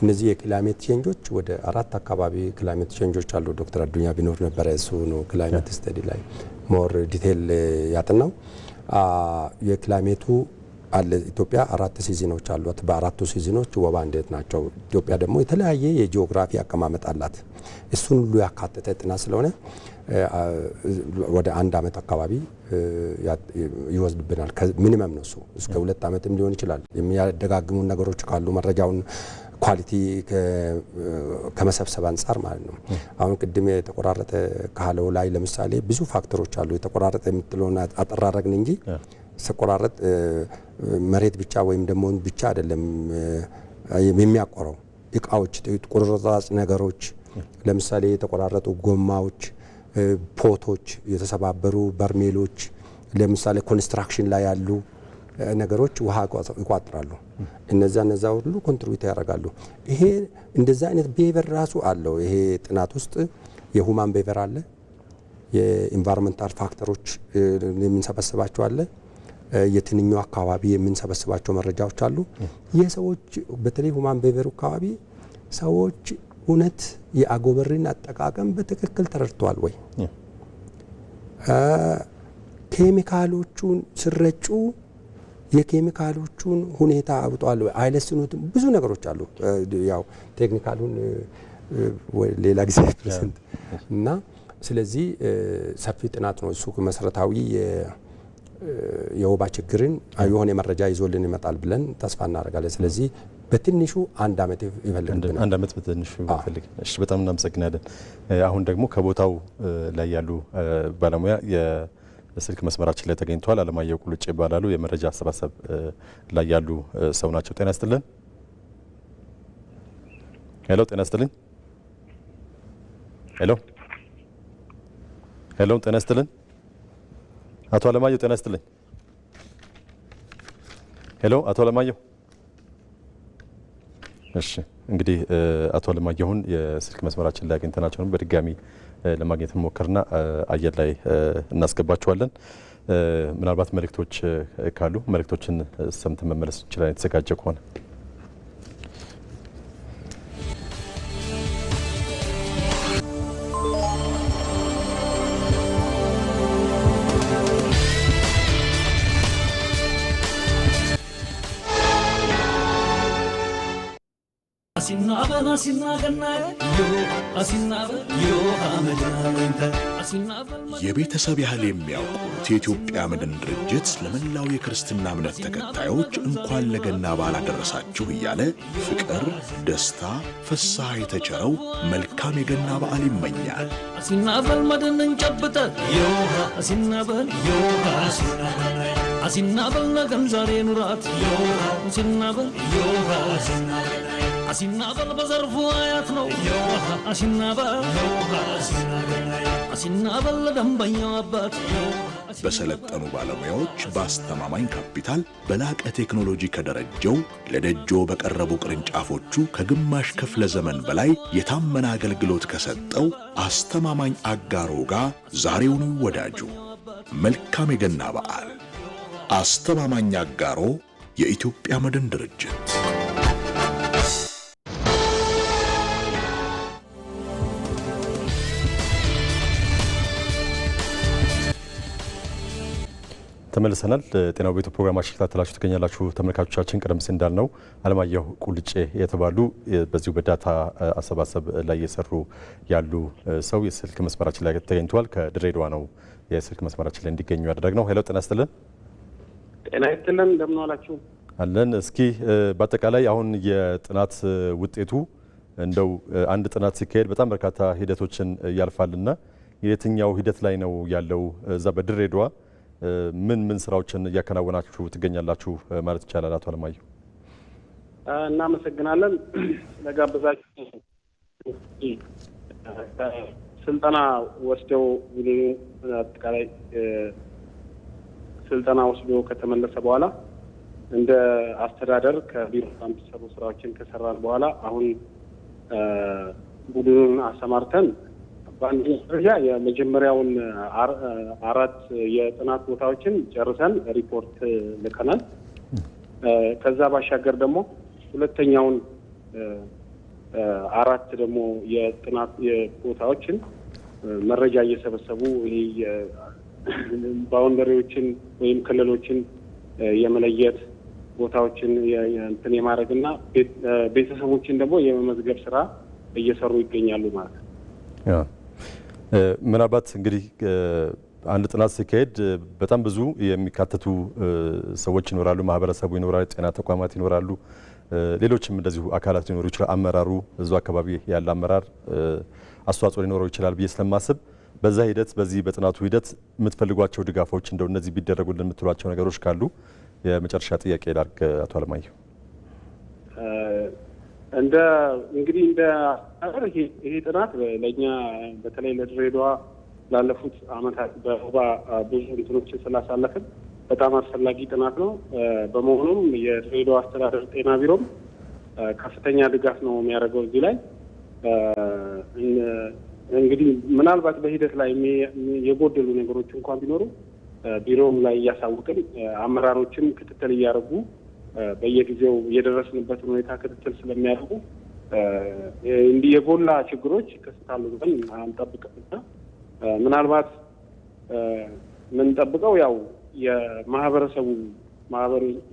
እነዚህ የክላይሜት ቼንጆች ወደ 4 አካባቢ ክላይሜት ቼንጆች አሉ። ዶክተር አዱኛ ቢኖር ነበረ እሱ ነው ክላይሜት ስተዲ ላይ ሞር ዲቴል ያጥናው። የክላይሜቱ አለ ኢትዮጵያ 4 ሲዝኖች አሏት። በ4ቱ ሲዝኖች ወባ እንዴት ናቸው? ኢትዮጵያ ደግሞ የተለያየ የጂኦግራፊ አቀማመጥ አላት። እሱን ሁሉ ያካተተ ጥናት ስለሆነ ወደ 1 ዓመት አካባቢ ይወስድብናል። ሚኒመም ነው እሱ። እስከ 2 ዓመትም ሊሆን ይችላል። የሚያደጋግሙ ነገሮች ካሉ መረጃውን ኳሊቲ ከመሰብሰብ አንጻር ማለት ነው። አሁን ቅድም የተቆራረጠ ካለው ላይ ለምሳሌ ብዙ ፋክተሮች አሉ። የተቆራረጠ የምትለውን አጠራረግን እንጂ ሲቆራረጥ መሬት ብቻ ወይም ደግሞ ብቻ አይደለም የሚያቆረው እቃዎች፣ ቁርጥራጭ ነገሮች፣ ለምሳሌ የተቆራረጡ ጎማዎች፣ ፖቶች፣ የተሰባበሩ በርሜሎች፣ ለምሳሌ ኮንስትራክሽን ላይ ያሉ ነገሮች ውሃ ይቋጥራሉ። እነዛ ሁሉ ኮንትሪቢዩት ያደርጋሉ። ይሄ እንደዛ አይነት ቢሄቨር ራሱ አለው። ይሄ ጥናት ውስጥ የሁማን ቢሄቨር አለ፣ የኢንቫይሮንመንታል ፋክተሮች የምንሰበስባቸው አለ፣ የትንኙ አካባቢ የምንሰበስባቸው መረጃዎች አሉ። የሰዎች በተለይ ሁማን ቢሄቨር አካባቢ ሰዎች እውነት የአጎበርን አጠቃቀም በትክክል ተረድተዋል ወይ? ኬሚካሎቹን ሲረጩ የኬሚካሎቹን ሁኔታ አውጣሉ አይለስኑትም ብዙ ነገሮች አሉ ያው ቴክኒካሉን ሌላ ጊዜ ፕሬዘንት እና ስለዚህ ሰፊ ጥናት ነው እሱ መሰረታዊ የወባ ችግርን የሆነ መረጃ ይዞልን ይመጣል ብለን ተስፋ እናደርጋለን ስለዚህ በትንሹ አንድ አመት ይፈልጋል አንድ አመት በትንሹ ይፈልግ እሺ በጣም እናመሰግናለን አሁን ደግሞ ከቦታው ላይ ያሉ ባለሙያ የስልክ መስመራችን ላይ ተገኝቷል አለማየሁ ቁልጬ ይባላሉ የመረጃ አሰባሰብ ላይ ያሉ ሰው ናቸው ጤና ይስጥልን ሄሎ ጤና ይስጥልን ሄሎ ጤና ይስጥልን አቶ አለማየሁ ጤና ይስጥልኝ ሄሎ አቶ አለማየሁ እሺ እንግዲህ አቶ አለማየሁን የስልክ መስመራችን ላይ አግኝተናቸው ነው በድጋሚ ለማግኘት እንሞክርና አየር ላይ እናስገባቸዋለን ምናልባት መልእክቶች ካሉ መልእክቶችን ሰምተን መመለስ ይችላል የተዘጋጀ ከሆነ የቤተሰብ ያህል የሚያውቁት የኢትዮጵያ መድን ድርጅት ለመላው የክርስትና እምነት ተከታዮች እንኳን ለገና በዓል አደረሳችሁ እያለ ፍቅር፣ ደስታ፣ ፍስሐ የተቸረው መልካም የገና በዓል ይመኛል። አሲናበል መድንን ጨብጠ ዮሃ አሲናበል ዮሃ አሲናበል ነገም ዛሬ ኑራት ዮሃ አሲናበል ዮሃ አሲናበል በዘርፉ አያት ነው ዮሃ አሲናበል አሲናበል ደንበኛው አባት በሰለጠኑ ባለሙያዎች በአስተማማኝ ካፒታል በላቀ ቴክኖሎጂ ከደረጀው ለደጆ በቀረቡ ቅርንጫፎቹ ከግማሽ ክፍለ ዘመን በላይ የታመነ አገልግሎት ከሰጠው አስተማማኝ አጋሮ ጋር ዛሬውኑ ወዳጁ። መልካም የገና በዓል። አስተማማኝ አጋሮ የኢትዮጵያ መድን ድርጅት። ተመልሰናል ጤናው ቤቱ ፕሮግራማችን ተከታተላችሁ ትገኛላችሁ ተመልካቾቻችን ቀደም ሲል እንዳልነው አለማየሁ ቁልጬ የተባሉ በዚሁ በዳታ አሰባሰብ ላይ እየሰሩ ያሉ ሰው የስልክ መስመራችን ላይ ተገኝቷል ከድሬዳዋ ነው የስልክ መስመራችን ላይ እንዲገኙ ያደረግነው ሄሎ ጤና ይስጥልን ጤና ይስጥልን እንደምን ዋላችሁ አለን እስኪ በአጠቃላይ አሁን የጥናት ውጤቱ እንደው አንድ ጥናት ሲካሄድ በጣም በርካታ ሂደቶችን ያልፋልና የትኛው ሂደት ላይ ነው ያለው እዛ በድሬዳዋ ምን ስራዎችን እያከናወናችሁ ትገኛላችሁ ማለት ይቻላል አቶ አለማየሁ እናመሰግናለን ለጋበዛችሁ ስልጠና ወስደው አጠቃላይ ስልጠና ወስዶ ከተመለሰ በኋላ እንደ አስተዳደር ከቢሮ የሚሰሩ ስራዎችን ከሰራን በኋላ አሁን ቡድኑን አሰማርተን በአንድ ደረጃ የመጀመሪያውን 4 የጥናት ቦታዎችን ጨርሰን ሪፖርት ልከናል። ከዛ ባሻገር ደግሞ ሁለተኛውን 4 ደግሞ የጥናት ቦታዎችን መረጃ እየሰበሰቡ ይሄ ባውንደሪዎችን ወይም ክልሎችን የመለየት ቦታዎችን እንትን የማድረግና ቤተሰቦችን ደግሞ የመመዝገብ ስራ እየሰሩ ይገኛሉ ማለት ነው። ምናልባት እንግዲህ አንድ ጥናት ሲካሄድ በጣም ብዙ የሚካተቱ ሰዎች ይኖራሉ ማህበረሰቡ ይኖራል ጤና ተቋማት ይኖራሉ ሌሎችም እንደዚሁ አካላት ሊኖሩ ይችላል አመራሩ እዙ አካባቢ ያለ አመራር አስተዋጽኦ ሊኖረው ይችላል ብዬ ስለማስብ በዛ ሂደት በዚህ በጥናቱ ሂደት የምትፈልጓቸው ድጋፎች እንደው እነዚህ ቢደረጉልን የምትሏቸው ነገሮች ካሉ የመጨረሻ ጥያቄ ላድርግ አቶ አለማየሁ እንግዲህ እንደ አስተዳደር ይሄ ጥናት ለኛ በተለይ ለድሬዳዋ ላለፉት አመታት በወባ ብዙ እንትኖችን ስላሳለፍን በጣም አስፈላጊ ጥናት ነው። በመሆኑም የድሬዳዋ አስተዳደር ጤና ቢሮም ከፍተኛ ድጋፍ ነው የሚያደርገው እዚህ ላይ እንግዲህ ምናልባት በሂደት ላይ የጎደሉ ነገሮች እንኳን ቢኖሩ ቢሮም ላይ እያሳወቅን አመራሮችም ክትትል እያደረጉ በየጊዜው የደረስንበትን ሁኔታ ክትትል ስለሚያደርጉ እንዲህ የጎላ ችግሮች ይከሰታሉ ብለን አንጠብቅምና ምናልባት የምንጠብቀው ያው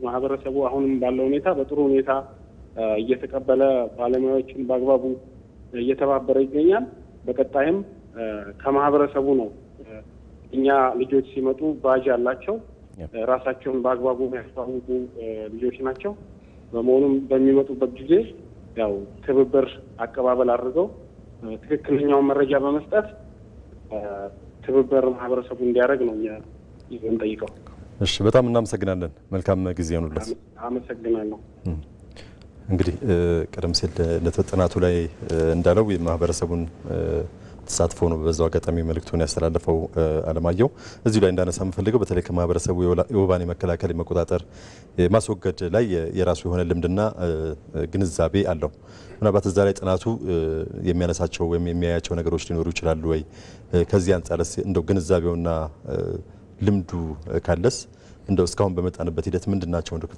ማህበረሰቡ አሁንም ባለው ሁኔታ በጥሩ ሁኔታ እየተቀበለ ባለሙያዎችን በአግባቡ እየተባበረ ይገኛል። በቀጣይም ከማህበረሰቡ ነው እኛ ልጆች ሲመጡ ባጅ አላቸው ራሳቸውን በአግባቡ የሚያስተዋውቁ ልጆች ናቸው። በመሆኑም በሚመጡበት ጊዜ ያው ትብብር አቀባበል አድርገው ትክክለኛውን መረጃ በመስጠት ትብብር ማህበረሰቡ እንዲያደርግ ነው እኛ የምንጠይቀው። እሺ፣ በጣም እናመሰግናለን። መልካም ጊዜ ይሁንልዎት። አመሰግናለሁ። እንግዲህ ቀደም ሲል ለጥናቱ ላይ እንዳለው የማህበረሰቡን ተሳትፎ ነው በዛው አጋጣሚ መልእክቱን ያስተላለፈው አለማየሁ። እዚሁ ላይ እንዳነሳ የምፈልገው በተለይ ከማህበረሰቡ የወባን የመከላከል የመቆጣጠር ማስወገድ ላይ የራሱ የሆነ ልምድና ግንዛቤ አለው። ምናልባት እዛ ላይ ጥናቱ የሚያነሳቸው ወይም የሚያያቸው ነገሮች ሊኖሩ ይችላሉ ወይ? ከዚህ አንጻርስ እንደው ግንዛቤውና ልምዱ ካለስ እንደው እስካሁን በመጣንበት ሂደት ምንድናቸው እንደው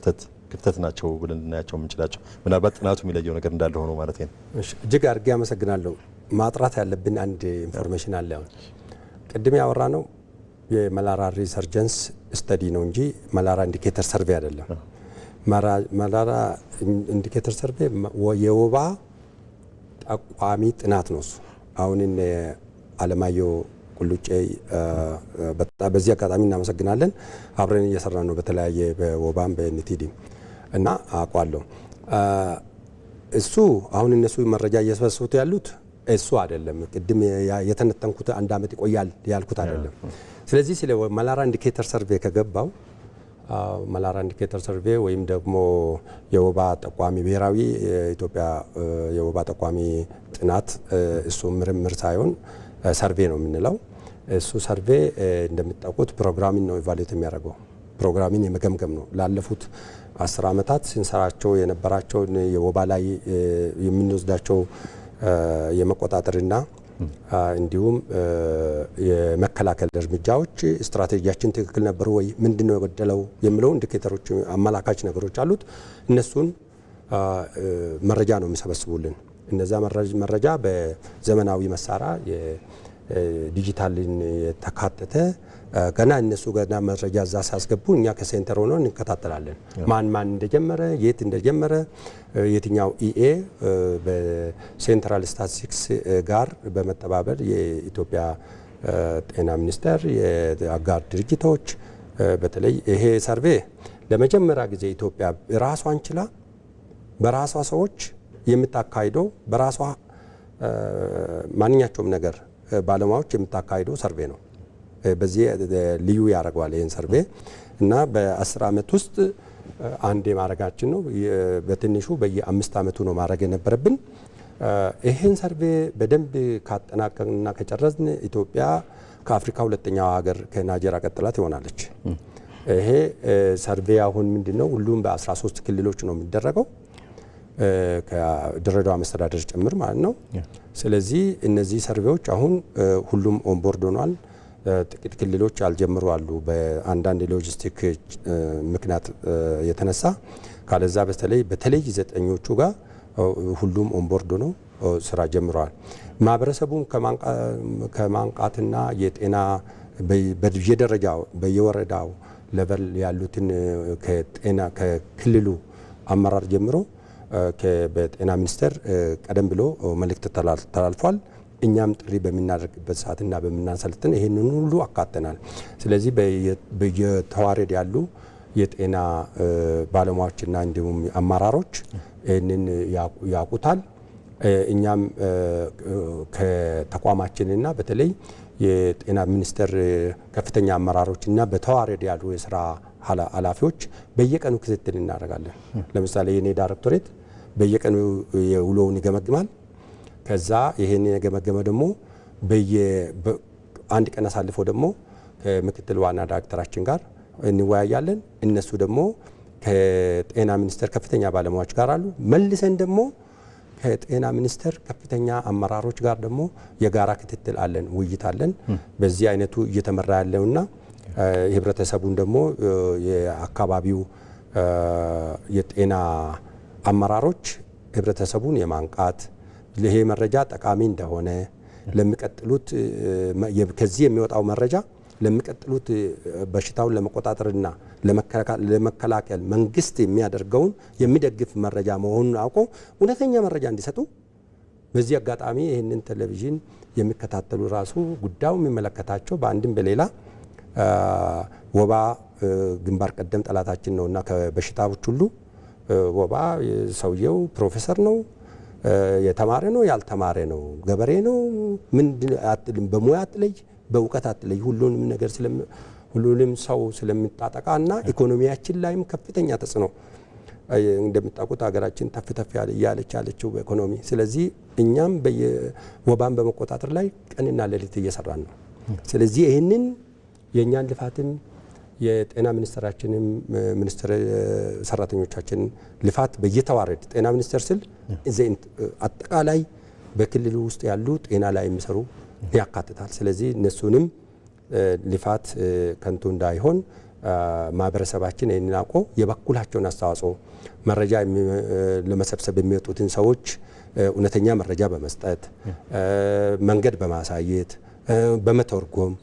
ክፍተት ናቸው ብለን ልናያቸው የምንችላቸው? ምናልባት ጥናቱ የሚለየው ነገር እንዳለ ሆኖ ማለት ነው። እሺ፣ እጅግ አድርጌ አመሰግናለሁ። ማጥራት ያለብን አንድ ኢንፎርሜሽን አለ። አሁን ቅድም ያወራ ነው የመላራ ሪሰርጀንስ ስተዲ ነው እንጂ መላራ ኢንዲኬተር ሰርቬ አይደለም። መላራ ኢንዲኬተር ሰርቬ የወባ ጠቋሚ ጥናት ነው እሱ። አሁን አለማየሁ ቁልጬ በዚህ አጋጣሚ እናመሰግናለን። አብረን እየሰራን ነው በተለያየ በወባም በኤንቲዲ እና አቋለሁ። እሱ አሁን እነሱ መረጃ እየሰበሰቡት ያሉት እሱ አይደለም። ቅድም የተነተንኩት አንድ አመት ይቆያል ያልኩት አይደለም። ስለዚህ ስለ መላራ ኢንዲኬተር ሰርቬ ከገባው መላራ ኢንዲኬተር ሰርቬ ወይም ደግሞ የወባ ጠቋሚ ብሔራዊ የኢትዮጵያ የወባ ጠቋሚ ጥናት እሱ ምርምር ሳይሆን ሰርቬ ነው የምንለው። እሱ ሰርቬ እንደምታውቁት ፕሮግራሚን ነው ኢቫሉዌት የሚያደርገው። ፕሮግራሚን የመገምገም ነው። ላለፉት 10 አመታት ስንሰራቸው የነበራቸውን የወባ ላይ የምንወስዳቸው የመቆጣጠርና እንዲሁም የመከላከል እርምጃዎች ስትራቴጂያችን ትክክል ነበሩ ወይ፣ ምንድነው የጎደለው የሚለው ኢንዲኬተሮች አመላካች ነገሮች አሉት። እነሱን መረጃ ነው የሚሰበስቡልን። እነዛ መረጃ በዘመናዊ መሳሪያ የዲጂታልን የተካተተ ገና እነሱ ገና መረጃ እዛ ሲያስገቡ እኛ ከሴንተር ሆነን እንከታተላለን። ማን እንደጀመረ፣ የት እንደጀመረ፣ የትኛው ኢኤ በሴንትራል ስታቲስቲክስ ጋር በመተባበር የኢትዮጵያ ጤና ሚኒስቴር የአጋር ድርጅቶች በተለይ ይሄ ሰርቬ ለመጀመሪያ ጊዜ ኢትዮጵያ ራሷን ችላ በራሷ ሰዎች የምታካሂደው በራሷ ማንኛቸውም ነገር ባለሙያዎች የምታካሂደው ሰርቬ ነው። በዚህ ልዩ ያደርገዋል ይህን ሰርቬ እና በ10 አመት ውስጥ አንዴ ማድረጋችን ነው። በትንሹ በየ5 አመቱ ነው ማድረግ የነበረብን። ይህን ሰርቬ በደንብ ካጠናቀቅንና ከጨረስን ኢትዮጵያ ከአፍሪካ ሁለተኛዋ ሀገር ከናይጄሪያ ቀጥላ ትሆናለች። ይሄ ሰርቬ አሁን ምንድነው ሁሉም በ13 ክልሎች ነው የሚደረገው ከድሬዳዋ መስተዳደር ጭምር ማለት ነው። ስለዚህ እነዚህ ሰርቬዎች አሁን ሁሉም ኦንቦርድ ሆኗል። ጥቂት ክልሎች ያልጀመሩ አሉ በአንዳንድ ሎጂስቲክ ምክንያት የተነሳ። ካለዛ በተለይ 9ኞቹ ጋር ሁሉም ኦንቦርድ ነው ስራ ጀምረዋል። ማህበረሰቡን ከማንቃትና የጤና በየደረጃው በየወረዳው ሌቨል ያሉትን ከጤና ከክልሉ አመራር ጀምሮ በጤና ሚኒስቴር ቀደም ብሎ መልእክት ተላልፏል። እኛም ጥሪ በሚናደርግበት ሰዓትና በሚናሰልጥን ይሄንን ሁሉ አካተናል። ስለዚህ በየተዋረድ ያሉ የጤና ባለሙያዎችና እንዲሁም አመራሮች ይሄንን ያውቁታል። እኛም ከተቋማችንና በተለይ የጤና ሚኒስቴር ከፍተኛ አመራሮችና በተዋረድ ያሉ የስራ ኃላፊዎች በየቀኑ ክትትል እናደርጋለን። ለምሳሌ የኔ ዳይሬክቶሬት በየቀኑ የውሎውን ይገመግማል። ከዛ ይሄን የገመገመ ደግሞ አንድ ቀን አሳልፎ ደግሞ ከምክትል ዋና ዳይሬክተራችን ጋር እንወያያለን። እነሱ ደግሞ ከጤና ሚኒስቴር ከፍተኛ ባለሙያዎች ጋር አሉ። መልሰን ደግሞ ከጤና ሚኒስቴር ከፍተኛ አመራሮች ጋር ደግሞ የጋራ ክትትል አለን፣ ውይይት አለን። በዚህ አይነቱ እየተመራ ያለውና ህብረተሰቡን ደግሞ የአካባቢው የጤና አመራሮች ህብረተሰቡን የማንቃት ይሄ መረጃ ጠቃሚ እንደሆነ ለሚቀጥሉት ከዚህ የሚወጣው መረጃ ለሚቀጥሉት በሽታውን ለመቆጣጠርና ለመከላከል መንግስት የሚያደርገውን የሚደግፍ መረጃ መሆኑን አውቆ እውነተኛ መረጃ እንዲሰጡ በዚህ አጋጣሚ ይህንን ቴሌቪዥን የሚከታተሉ ራሱ ጉዳዩ የሚመለከታቸው በአንድም በሌላ ወባ ግንባር ቀደም ጠላታችን ነውና ከበሽታዎች ሁሉ ወባ ሰውየው ፕሮፌሰር ነው፣ የተማረ ነው፣ ያልተማረ ነው፣ ገበሬ ነው፣ ምን በሙያ አትለይ፣ በእውቀት አትለይ፣ ሁሉንም ነገር ሁሉንም ሰው ስለሚጣጠቃና ኢኮኖሚያችን ላይም ከፍተኛ ተጽዕኖ እንደምታውቁት ሀገራችን ተፍ እያለች ያለችው በኢኮኖሚ። ስለዚህ እኛም ወባን በመቆጣጠር ላይ ቀንና ሌሊት እየሰራን ነው። ስለዚህ ይህንን የእኛን ልፋትም የጤና ሚኒስትራችንም ሚኒስትር ሰራተኞቻችን ልፋት በየተዋረድ ጤና ሚኒስቴር ስል አጠቃላይ በክልሉ ውስጥ ያሉ ጤና ላይ የሚሰሩ ያካትታል። ስለዚህ እነሱንም ልፋት ከንቱ እንዳይሆን ማህበረሰባችን ይህንን አውቆ የበኩላቸውን አስተዋጽኦ መረጃ ለመሰብሰብ የሚወጡትን ሰዎች እውነተኛ መረጃ በመስጠት መንገድ በማሳየት በመተርጎም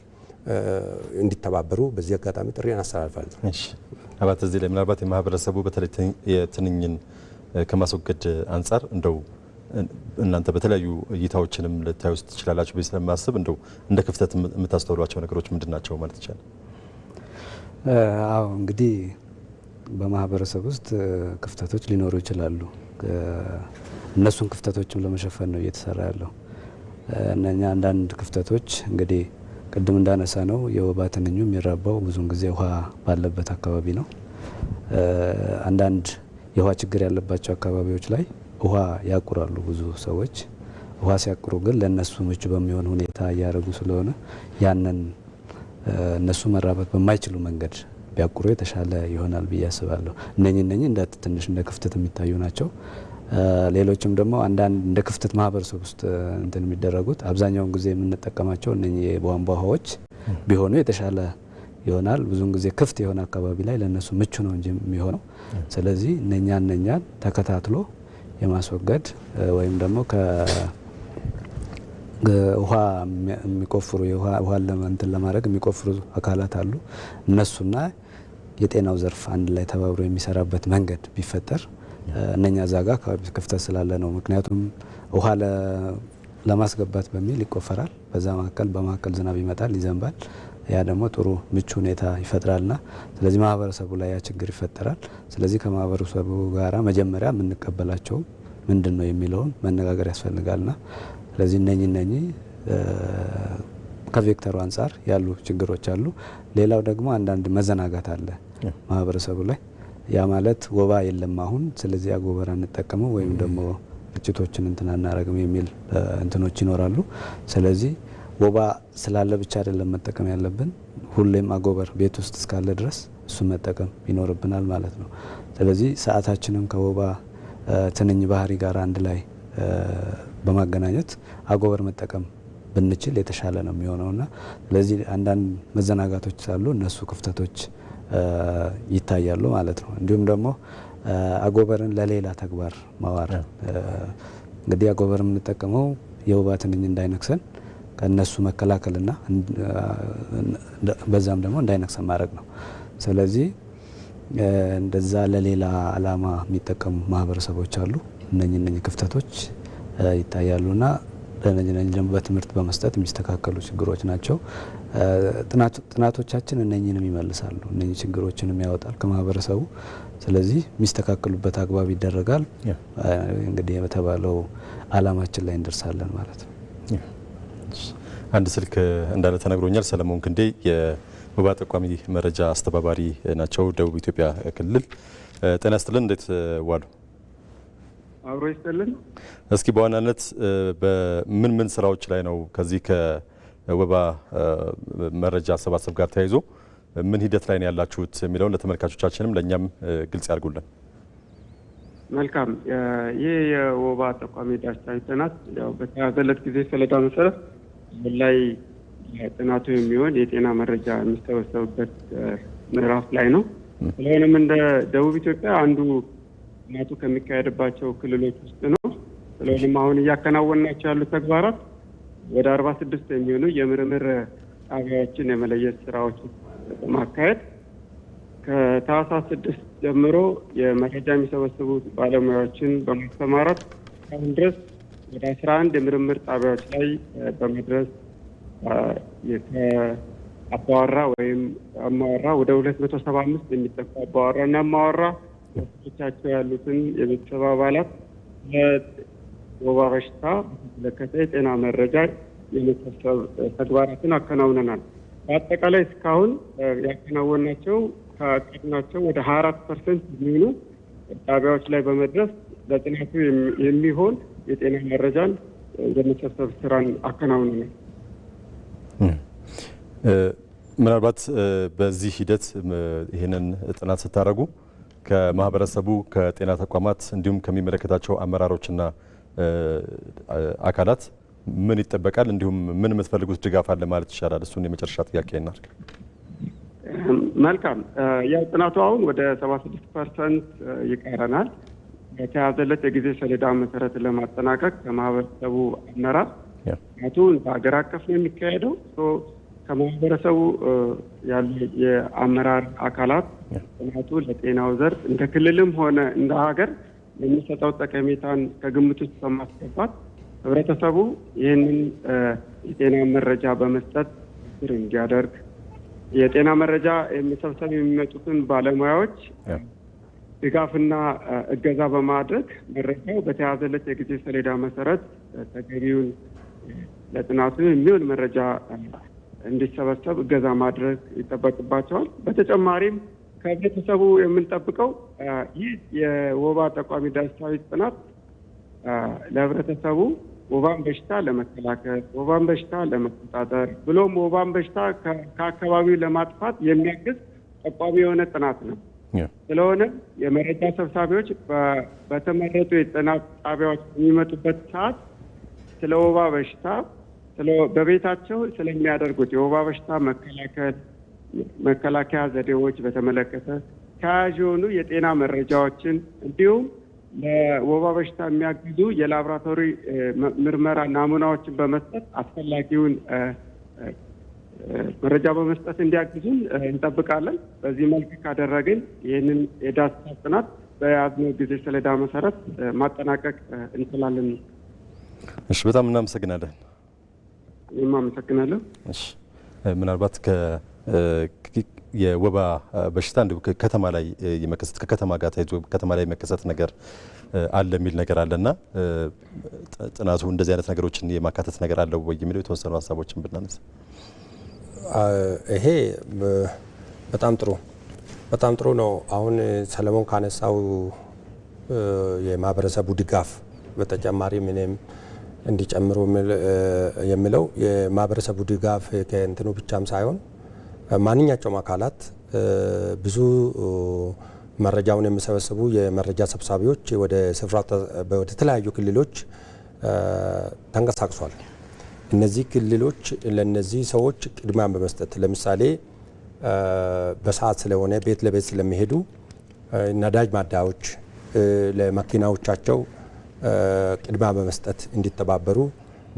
እንዲተባበሩ በዚህ አጋጣሚ ጥሪን አስተላልፋለሁ። እሺ አባት እዚህ ላይ ምናልባት የማህበረሰቡ በተለይ የትንኝን ከማስወገድ አንጻር እንደው እናንተ በተለያዩ እይታዎችንም ልታዩ ትችላላችሁ ብዬ ስለማስብ እንደው እንደ ክፍተት የምታስተውሏቸው ነገሮች ምንድናቸው ማለት ይቻላል? አዎ እንግዲህ በማህበረሰብ ውስጥ ክፍተቶች ሊኖሩ ይችላሉ። እነሱን ክፍተቶችም ለመሸፈን ነው እየተሰራ ያለው። እነኛ አንዳንድ ክፍተቶች እንግዲህ ቅድም እንዳነሳ ነው የወባ ትንኙ የሚራባው ብዙውን ጊዜ ውሃ ባለበት አካባቢ ነው። አንዳንድ የውሃ ችግር ያለባቸው አካባቢዎች ላይ ውሃ ያቁራሉ ብዙ ሰዎች። ውሃ ሲያቁሩ ግን ለነሱ ምቹ በሚሆን ሁኔታ እያደረጉ ስለሆነ ያንን እነሱ መራባት በማይችሉ መንገድ ቢያቁሩ የተሻለ ይሆናል ብዬ አስባለሁ። እነኚህ እንደ ትንሽ እንደ ክፍተት የሚታዩ ናቸው። ሌሎችም ደግሞ አንዳንድ እንደ ክፍተት ማህበረሰብ ውስጥ እንትን የሚደረጉት አብዛኛውን ጊዜ የምንጠቀማቸው እነኚህ የቧንቧ ውሃዎች ቢሆኑ የተሻለ ይሆናል። ብዙውን ጊዜ ክፍት የሆነ አካባቢ ላይ ለነሱ ምቹ ነው እንጂ የሚሆነው። ስለዚህ እነኛን ተከታትሎ የማስወገድ ወይም ደግሞ ውሃ የሚቆፍሩ ውሃ ለማንተን ለማድረግ የሚቆፍሩ አካላት አሉ። እነሱና የጤናው ዘርፍ አንድ ላይ ተባብሮ የሚሰራበት መንገድ ቢፈጠር እነኛ ዛጋ ክፍተት ስላለ ነው። ምክንያቱም ውሃ ለማስገባት በሚል ይቆፈራል። በዛ በመካከል ዝናብ ይመጣል፣ ይዘንባል። ያ ደግሞ ጥሩ ምቹ ሁኔታ ይፈጥራልና ስለዚህ ማህበረሰቡ ላይ ያ ችግር ይፈጠራል። ስለዚህ ከማህበረሰቡ ጋራ መጀመሪያ የምንቀበላቸው ምንድን ነው የሚለውን መነጋገር ያስፈልጋልና ስለዚህ እነኚህ ከቬክተሩ አንጻር ያሉ ችግሮች አሉ። ሌላው ደግሞ አንዳንድ መዘናጋት አለ ማህበረሰቡ ላይ። ያ ማለት ወባ የለም አሁን ስለዚህ አጎበር አንጠቀመው ወይም ደግሞ ርጭቶችን እንትን አናረግም የሚል እንትኖች ይኖራሉ። ስለዚህ ወባ ስላለ ብቻ አይደለም መጠቀም ያለብን፣ ሁሌም አጎበር ቤት ውስጥ እስካለ ድረስ እሱ መጠቀም ይኖርብናል ማለት ነው። ስለዚህ ሰዓታችንም ከወባ ትንኝ ባህሪ ጋር አንድ ላይ በማገናኘት አጎበር መጠቀም ብንችል የተሻለ ነው የሚሆነውና ስለዚህ አንዳንድ መዘናጋቶች አሉ፣ እነሱ ክፍተቶች ይታያሉ ማለት ነው። እንዲሁም ደግሞ አጎበርን ለሌላ ተግባር ማዋል እንግዲህ አጎበር የምንጠቀመው የወባ ትንኝ እንዳይነክሰን ከነሱ መከላከልና በዛም ደግሞ እንዳይነክሰን ማድረግ ነው። ስለዚህ እንደዛ ለሌላ አላማ የሚጠቀሙ ማህበረሰቦች አሉ። እነኚህ ክፍተቶች ይታያሉና ለነኚህ ደግሞ በትምህርት በመስጠት የሚስተካከሉ ችግሮች ናቸው። ጥናቶቻችን እነኚህንም ይመልሳሉ፣ እነኚህ ችግሮችንም ያወጣል ከማህበረሰቡ። ስለዚህ የሚስተካከሉበት አግባብ ይደረጋል። እንግዲህ በተባለው አላማችን ላይ እንደርሳለን ማለት ነው። አንድ ስልክ እንዳለ ተነግሮኛል። ሰለሞን ክንዴ የወባ ጠቋሚ መረጃ አስተባባሪ ናቸው፣ ደቡብ ኢትዮጵያ ክልል። ጤና ይስጥልን፣ እንዴት ዋሉ? አብሮ ይስጥልን። እስኪ በዋናነት በምን ስራዎች ላይ ነው ከዚህ ከወባ መረጃ አሰባሰብ ጋር ተያይዞ ምን ሂደት ላይ ነው ያላችሁት የሚለውን ለተመልካቾቻችንም ለእኛም ግልጽ ያድርጉልን። መልካም። ይህ የወባ ጠቋሚ ዳሰሳዊ ጥናት ያው በተያዘለት ጊዜ ሰሌዳ መሰረት ላይ ጥናቱ የሚሆን የጤና መረጃ የሚሰበሰብበት ምዕራፍ ላይ ነው። ስለሆነም እንደ ደቡብ ኢትዮጵያ አንዱ ጥናቱ ከሚካሄድባቸው ክልሎች ውስጥ ነው። ስለሆነም አሁን እያከናወናቸው ያሉ ተግባራት ወደ 46 የሚሆኑ የምርምር ጣቢያዎችን የመለየት ስራዎችን በማካሄድ ከታህሳስ 6 ጀምሮ የመረጃ የሚሰበስቡ ባለሙያዎችን በማስተማራት አሁን ድረስ ወደ 11 የምርምር ጣቢያዎች ላይ በመድረስ አባወራ ወይም አማወራ ወደ 275 የሚጠጉ አባወራና አማወራ ወጣቶቻቸው ያሉትን የቤተሰብ አባላት ለወባ በሽታ በተመለከተ የጤና መረጃ የመሰብሰብ ተግባራትን አከናውነናል። በአጠቃላይ እስካሁን ያከናወናቸው ከአቀድናቸው ወደ 24% የሚሆኑ ጣቢያዎች ላይ በመድረስ ለጥናቱ የሚሆን የጤና መረጃን የመሰብሰብ ስራን አከናውነናል። ምናልባት በዚህ ሂደት ይህንን ጥናት ስታደርጉ ከማህበረሰቡ ከጤና ተቋማት እንዲሁም ከሚመለከታቸው አመራሮችና አካላት ምን ይጠበቃል? እንዲሁም ምን የምትፈልጉት ድጋፍ አለ ማለት ይቻላል? እሱን የመጨረሻ ጥያቄ እናድርግ። መልካም። ያው ጥናቱ አሁን ወደ 76% ይቀረናል። የተያዘለት የጊዜ ሰሌዳ መሰረት ለማጠናቀቅ ከማህበረሰቡ አመራር ጥናቱ በሀገር አቀፍ ነው የሚካሄደው። ከማህበረሰቡ ያሉ የአመራር አካላት ጥናቱ ለጤናው ዘርፍ እንደ ክልልም ሆነ እንደ ሀገር የሚሰጠው ጠቀሜታን ከግምት ውስጥ በማስገባት ህብረተሰቡ ይህንን የጤና መረጃ በመስጠት ስር እንዲያደርግ የጤና መረጃ የሚሰብሰብ የሚመጡትን ባለሙያዎች ድጋፍና እገዛ በማድረግ መረጃው በተያዘለት የጊዜ ሰሌዳ መሰረት ተገቢውን ለጥናቱ የሚሆን መረጃ እንዲሰበሰብ እገዛ ማድረግ ይጠበቅባቸዋል። በተጨማሪም ከህብረተሰቡ የምንጠብቀው ይህ የወባ ጠቋሚ ዳሰሳዊ ጥናት ለህብረተሰቡ ወባን በሽታ ለመከላከል፣ ወባን በሽታ ለመቆጣጠር ብሎም ወባን በሽታ ከአካባቢው ለማጥፋት የሚያግዝ ጠቋሚ የሆነ ጥናት ነው። ስለሆነ የመረጃ ሰብሳቢዎች በተመረጡ የጥናት ጣቢያዎች የሚመጡበት ሰዓት ስለ ወባ በሽታ በቤታቸው ስለሚያደርጉት የወባ በሽታ መከላከያ ዘዴዎች በተመለከተ ተያያዥ የሆኑ የጤና መረጃዎችን እንዲሁም ለወባ በሽታ የሚያግዙ የላቦራቶሪ ምርመራ ናሙናዎችን በመስጠት አስፈላጊውን መረጃ በመስጠት እንዲያግዙን እንጠብቃለን። በዚህ መልክ ካደረግን ይህንን የዳሰሳ ጥናት በያዝነው ጊዜ ሰሌዳ መሰረት ማጠናቀቅ እንችላለን። እሺ፣ በጣም እናመሰግናለን። እኔም አመሰግናለሁ። እሺ፣ ምናልባት የወባ በሽታ እንዲሁ ከተማ ላይ የመከሰት ከከተማ ጋር ተይዞ ከተማ ላይ የመከሰት ነገር አለ የሚል ነገር አለና ጥናቱ እንደዚህ አይነት ነገሮችን የማካተት ነገር አለው ወይ የሚለው የተወሰኑ ሀሳቦችን ብናነሳ። ይሄ በጣም ጥሩ ነው። አሁን ሰለሞን ካነሳው የማህበረሰቡ ድጋፍ በተጨማሪ ምንም እንዲጨምሩ የሚለው የማህበረሰቡ ድጋፍ ከእንትኑ ብቻም ሳይሆን ማንኛቸውም አካላት ብዙ መረጃውን የሚሰበስቡ የመረጃ ሰብሳቢዎች ወደ ስፍራ ወደ ተለያዩ ክልሎች ተንቀሳቅሷል። እነዚህ ክልሎች ለነዚህ ሰዎች ቅድሚያ በመስጠት ለምሳሌ በሰዓት ስለሆነ ቤት ለቤት ስለሚሄዱ ነዳጅ ማደያዎች ለመኪናዎቻቸው ቅድሚያ በመስጠት እንዲተባበሩ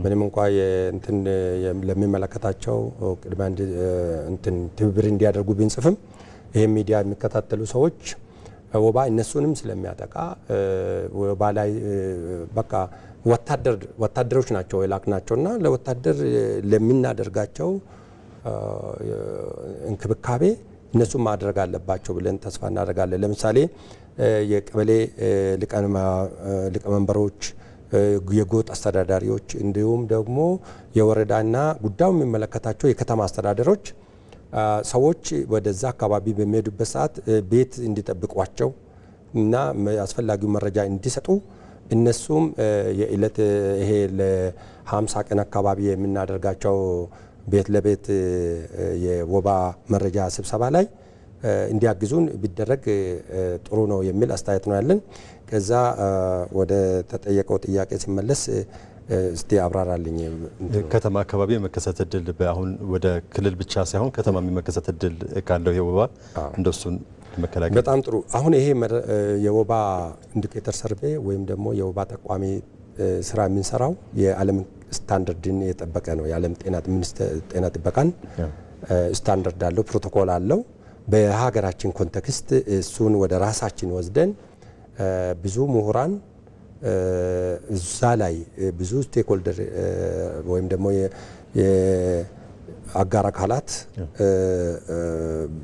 ምንም እንኳ እንትን ለሚመለከታቸው ቅድሚያ እንትን ትብብር እንዲያደርጉ ብንጽፍም ይሄ ሚዲያ የሚከታተሉ ሰዎች ወባ እነሱንም ስለሚያጠቃ ወባ ላይ በቃ ወታደሮች ናቸው የላክናቸውና ለወታደር ለምናደርጋቸው እንክብካቤ እነሱም ማድረግ አለባቸው ብለን ተስፋ እናደርጋለን። ለምሳሌ የቀበሌ ሊቀመንበሮች፣ የጎጥ አስተዳዳሪዎች እንዲሁም ደግሞ የወረዳና ጉዳዩ የሚመለከታቸው የከተማ አስተዳደሮች ሰዎች ወደዛ አካባቢ በሚሄዱበት ሰዓት ቤት እንዲጠብቋቸው እና አስፈላጊው መረጃ እንዲሰጡ እነሱም የእለት ይሄ ለ50 ቀን አካባቢ የምናደርጋቸው ቤት ለቤት የወባ መረጃ ስብሰባ ላይ እንዲያግዙን ቢደረግ ጥሩ ነው የሚል አስተያየት ነው ያለን። ከዛ ወደ ተጠየቀው ጥያቄ ሲመለስ እስቲ አብራራልኝ። ከተማ አካባቢ የመከሰት እድል አሁን ወደ ክልል ብቻ ሳይሆን ከተማ የሚመከሰት እድል ካለው የወባ እንደሱን መከላከል በጣም ጥሩ። አሁን ይሄ የወባ ኢንዲኬተር ሰርቬ ወይም ደግሞ የወባ ጠቋሚ ስራ የምንሰራው የዓለም ስታንዳርድን የጠበቀ ነው። የዓለም ጤና ጥበቃን ስታንዳርድ አለው፣ ፕሮቶኮል አለው። በሀገራችን ኮንቴክስት እሱን ወደ ራሳችን ወስደን ብዙ ምሁራን እዛ ላይ ብዙ ስቴክሆልደር ወይም ደግሞ የአጋር አካላት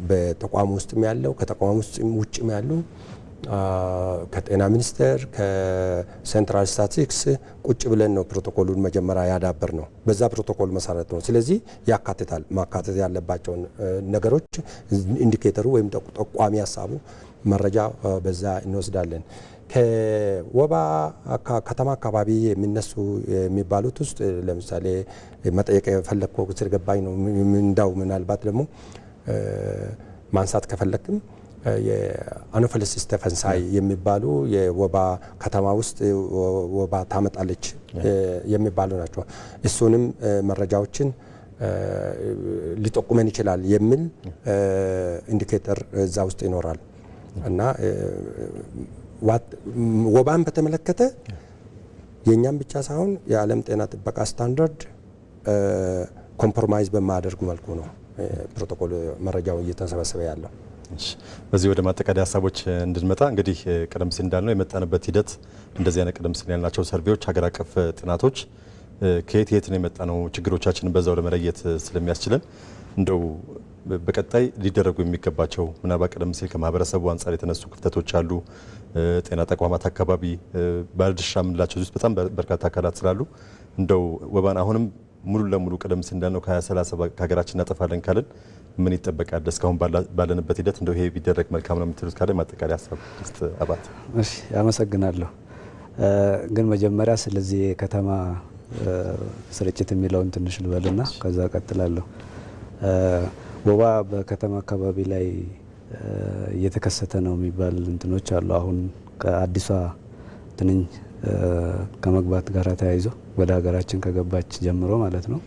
በተቋም ውስጥም ያለው ከተቋም ውጭም ያሉ ከጤና ሚኒስቴር ከሴንትራል ስታቲስቲክስ ቁጭ ብለን ነው ፕሮቶኮሉን መጀመሪያ ያዳበር ነው። በዛ ፕሮቶኮል መሰረት ነው። ስለዚህ ያካትታል። ማካተት ያለባቸውን ነገሮች ኢንዲኬተሩ ወይም ጠቋሚ ሀሳቡ መረጃ በዛ እንወስዳለን። ከወባ ከተማ አካባቢ የሚነሱ የሚባሉት ውስጥ ለምሳሌ መጠየቅ የፈለግከው ስለገባኝ ነው። እንዳው ምናልባት ደግሞ ማንሳት ከፈለክም የአኖፊለስ ስቴፈንሳይ የሚባሉ የወባ ከተማ ውስጥ ወባ ታመጣለች የሚባሉ ናቸው። እሱንም መረጃዎችን ሊጠቁመን ይችላል የሚል ኢንዲኬተር እዛ ውስጥ ይኖራል እና ወባን በተመለከተ የኛም ብቻ ሳይሆን የዓለም ጤና ጥበቃ ስታንዳርድ ኮምፕሮማይዝ በማያደርግ መልኩ ነው ፕሮቶኮል መረጃው እየተሰበሰበ ያለው። በዚህ ወደ ማጠቃለያ ሀሳቦች እንድንመጣ እንግዲህ ቀደም ሲል እንዳልነው የመጣንበት ሂደት እንደዚህ አይነት ቀደም ሲል ያልናቸው ሰርቬዎች፣ ሀገር አቀፍ ጥናቶች ከየት ነው የመጣ ነው ችግሮቻችንን በዛው ለመለየት ስለሚያስችለን እንደው በቀጣይ ሊደረጉ የሚገባቸው ምናልባት ቀደም ሲል ከማህበረሰቡ አንጻር የተነሱ ክፍተቶች አሉ። ጤና ተቋማት አካባቢ ባለድርሻ የምንላቸው ውስጥ በጣም በርካታ አካላት ስላሉ እንደው ወባን አሁንም ሙሉ ለሙሉ ቀደም ሲል እንዳልነው ከ2030 ከሀገራችን እናጠፋለን ካልን ምን ይጠበቃል? እስካሁን ባለንበት ሂደት እንደው ይሄ ቢደረግ መልካም ነው የምትሉት ካለ ማጠቃለያ ሀሳብ ውስጥ አባት። እሺ፣ አመሰግናለሁ። ግን መጀመሪያ ስለዚህ የከተማ ስርጭት የሚለውን ትንሽ ልበልና ከዛ ቀጥላለሁ። ወባ በከተማ አካባቢ ላይ እየተከሰተ ነው የሚባል እንትኖች አሉ። አሁን ከአዲሷ ትንኝ ከመግባት ጋር ተያይዞ ወደ ሀገራችን ከገባች ጀምሮ ማለት ነው።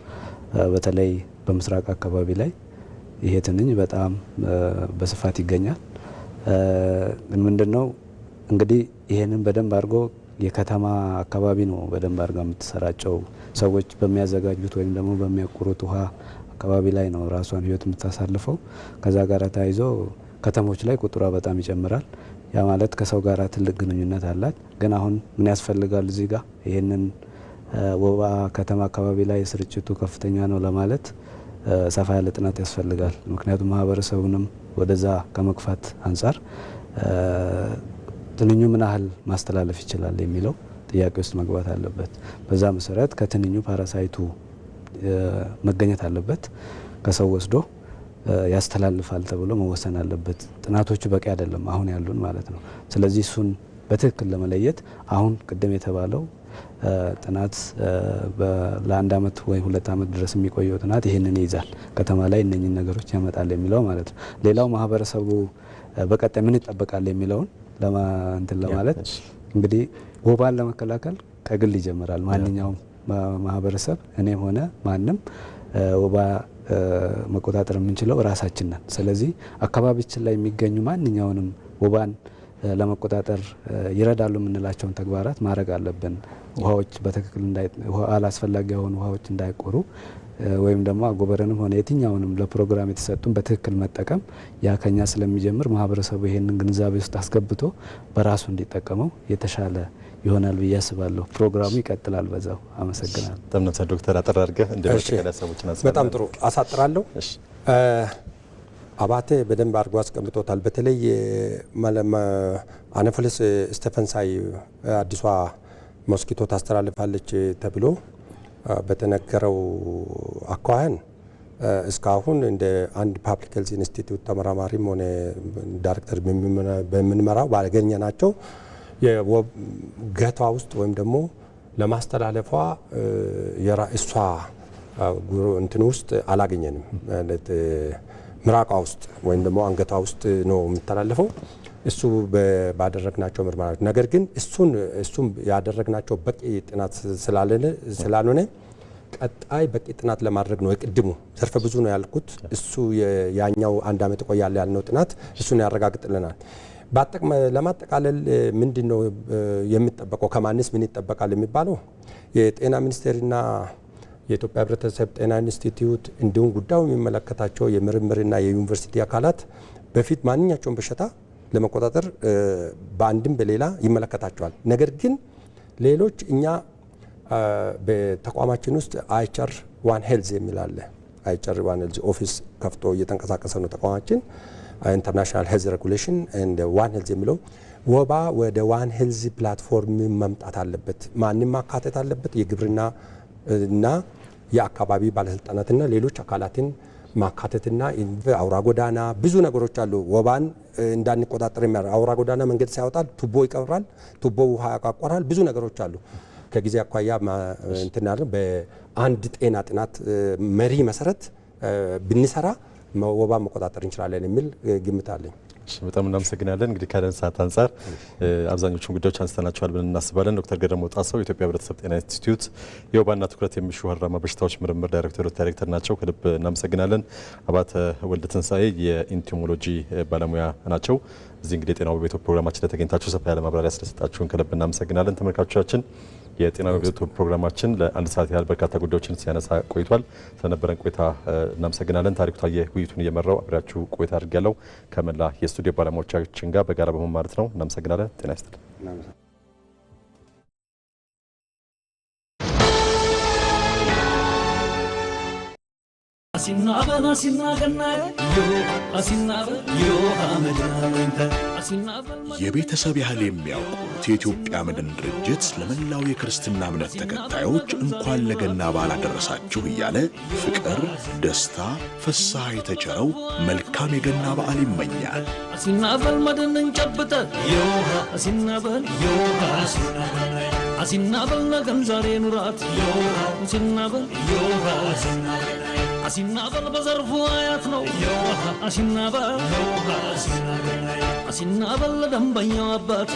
በተለይ በምስራቅ አካባቢ ላይ ይሄ ትንኝ በጣም በስፋት ይገኛል። ምንድነው እንግዲህ ይሄንን በደንብ አድርጎ የከተማ አካባቢ ነው በደንብ አድርጋ የምትሰራጨው። ሰዎች በሚያዘጋጁት ወይም ደግሞ በሚያቁሩት ውሃ አካባቢ ላይ ነው ራሷን ህይወት የምታሳልፈው። ከዛ ጋር ተያይዞ ከተሞች ላይ ቁጥሯ በጣም ይጨምራል። ያ ማለት ከሰው ጋር ትልቅ ግንኙነት አላት። ግን አሁን ምን ያስፈልጋል እዚህ ጋር ይሄንን ወባ ከተማ አካባቢ ላይ ስርጭቱ ከፍተኛ ነው ለማለት ሰፋ ያለ ጥናት ያስፈልጋል። ምክንያቱም ማህበረሰቡንም ወደዛ ከመግፋት አንጻር ትንኙ ምን ያህል ማስተላለፍ ይችላል የሚለው ጥያቄ ውስጥ መግባት አለበት። በዛ መሰረት ከትንኙ ፓራሳይቱ መገኘት አለበት። ከሰው ወስዶ ያስተላልፋል ተብሎ መወሰን አለበት። ጥናቶቹ በቂ አይደለም አሁን ያሉን ማለት ነው። ስለዚህ እሱን በትክክል ለመለየት አሁን ቅድም የተባለው ጥናት ለአንድ አመት ወይ 2 አመት ድረስ የሚቆየው ጥናት ይሄንን ይይዛል። ከተማ ላይ እነኚህ ነገሮች ያመጣል የሚለው ማለት ነው። ሌላው ማህበረሰቡ በቀጣይ ምን ይጠበቃል የሚለውን ለማለት እንግዲህ ወባን ለመከላከል ከግል ይጀምራል። ማንኛውም ማህበረሰብ እኔም ሆነ ማንም ወባ መቆጣጠር የምንችለው ራሳችን ነን። ስለዚህ አካባቢችን ላይ የሚገኙ ማንኛውንም ወባን ለመቆጣጠር ይረዳሉ የምንላቸውን ተግባራት ማድረግ አለብን። ውሃዎች በትክክል አላስፈላጊ የሆኑ ውሃዎች እንዳይቆሩ ወይም ደግሞ አጎበረንም ሆነ የትኛውንም ለፕሮግራም የተሰጡን በትክክል መጠቀም ያ ከኛ ስለሚጀምር ማህበረሰቡ ይሄንን ግንዛቤ ውስጥ አስገብቶ በራሱ እንዲጠቀመው የተሻለ ይሆናል ብዬ አስባለሁ። ፕሮግራሙ ይቀጥላል በዛው። አመሰግናለሁ። ተምነሳ ዶክተር አጠር አድርገህ እንደ ማጠቃለያ ሀሳቦችን አስቀምጥ። በጣም ጥሩ አሳጥራለሁ። አባቴ በደንብ አድርጎ አስቀምጦታል። በተለይ አኖፊለስ ስቴፈንሳይ አዲሷ ሞስኪቶ ታስተላልፋለች ተብሎ በተነገረው አኳኋን እስካሁን እንደ አንድ ፓብሊክ ሄልዝ ኢንስቲትዩት ተመራማሪም ሆነ ዳይሬክተር በምንመራው ባገኘናቸው የገቷ ውስጥ ወይም ደግሞ ለማስተላለፏ እሷ እንትን ውስጥ አላገኘንም። ምራቋ ውስጥ ወይም ደግሞ አንገቷ ውስጥ ነው የሚተላለፈው። እሱ ባደረግናቸው ምርመራዎች ነገር ግን እሱም ያደረግናቸው በቂ ጥናት ስላልሆነ ቀጣይ በቂ ጥናት ለማድረግ ነው። የቅድሙ ዘርፈ ብዙ ነው ያልኩት እሱ ያኛው 1 አመት ቆያለ ያልነው ጥናት እሱን ያረጋግጥልናል። ለማጠቃለል ምንድነው የሚጠበቀው ከማንስ ምን ይጠበቃል የሚባለው የጤና ሚኒስቴርና የኢትዮጵያ ህብረተሰብ ጤና ኢንስቲትዩት እንዲሁም ጉዳዩ የሚመለከታቸው የምርምርና የዩኒቨርሲቲ አካላት በፊት ማንኛቸውም በሽታ ለመቆጣጠር በአንድም በሌላ ይመለከታቸዋል። ነገር ግን ሌሎች እኛ በተቋማችን ውስጥ አይቻር ዋን ሄልዝ የሚል አለ። አይቻር ዋን ሄልዝ ኦፊስ ከፍቶ እየተንቀሳቀሰ ነው ተቋማችን። ኢንተርናሽናል ሄልዝ ሬጉሌሽን ኤንድ ዋን ሄልዝ የሚለው ወባ ወደ ዋን ሄልዝ ፕላትፎርም መምጣት አለበት፣ ማንም ማካተት አለበት። የግብርና እና የአካባቢ ባለስልጣናትና ሌሎች አካላትን ማካተትና አውራ ጎዳና ብዙ ነገሮች አሉ። ወባን እንዳንቆጣጠር የሚያደርግ አውራ ጎዳና መንገድ ሳይወጣል ቱቦ ይቀብራል፣ ቱቦ ውሃ ያቋቋራል። ብዙ ነገሮች አሉ። ከጊዜ አኳያ እንትና በአንድ ጤና ጥናት መሪ መሰረት ብንሰራ ወባ መቆጣጠር እንችላለን የሚል ግምት አለኝ። በጣም እናመሰግናለን። እንግዲህ ካለን ሰዓት አንፃር አብዛኞቹን ጉዳዮች አንስተናቸዋል ብለን እናስባለን። ዶክተር ገረመው ጣሰው የኢትዮጵያ ህብረተሰብ ጤና ኢንስቲትዩት የወባና ትኩረት የሚሹ ሀራማ በሽታዎች ምርምር ዳይሬክተር ናቸው። ከልብ እናመሰግናለን። አባተ ወልደ ትንሳኤ የኢንቲሞሎጂ ባለሙያ ናቸው። እዚህ እንግዲህ የጤና በቤቱ ፕሮግራማችን ላይ ተገኝታችሁ ሰፋ ያለ ማብራሪያ ስለሰጣችሁን ከልብ እናመሰግናለን። ተመልካቾቻችን የጤና በቤቱ ፕሮግራማችን ለአንድ ሰዓት ያህል በርካታ ጉዳዮችን ሲያነሳ ቆይቷል። ስለነበረን ቆይታ እናመሰግናለን። ታሪኩ ታየ ውይይቱን እየመራው አብራችሁ ቆይታ አድርጌያለሁ ከመላ የስቱዲዮ ባለሙያዎቻችን ጋር በጋራ በመሆን ማለት ነው። እናመሰግናለን። ጤና ይስጥልኝ። የቤተሰብ ያህል የሚያውቁት የኢትዮጵያ መድን ድርጅት ለመላው የክርስትና እምነት ተከታዮች እንኳን ለገና በዓል አደረሳችሁ እያለ ፍቅር፣ ደስታ፣ ፍስሐ የተቸረው መልካም የገና በዓል ይመኛል። አሲናበል መድንን ጨብጠ ዮሃ አሲናበል ዮሃ አሲናበል ነገም ዛሬ ኑራት ዮሃ አሲናበል ዮሃ አሲናበል በዘርፉ አያት ነው ዮሃ አሲናበል አሲናበል ለደንበኛው አባት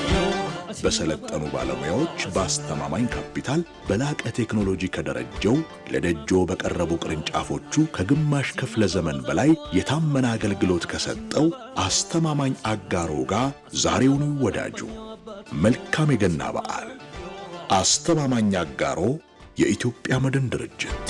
በሰለጠኑ ባለሙያዎች በአስተማማኝ ካፒታል በላቀ ቴክኖሎጂ ከደረጀው ለደጆ በቀረቡ ቅርንጫፎቹ ከግማሽ ክፍለ ዘመን በላይ የታመነ አገልግሎት ከሰጠው አስተማማኝ አጋሮ ጋር ዛሬውኑ ወዳጁ። መልካም የገና በዓል። አስተማማኝ አጋሮ የኢትዮጵያ መድን ድርጅት።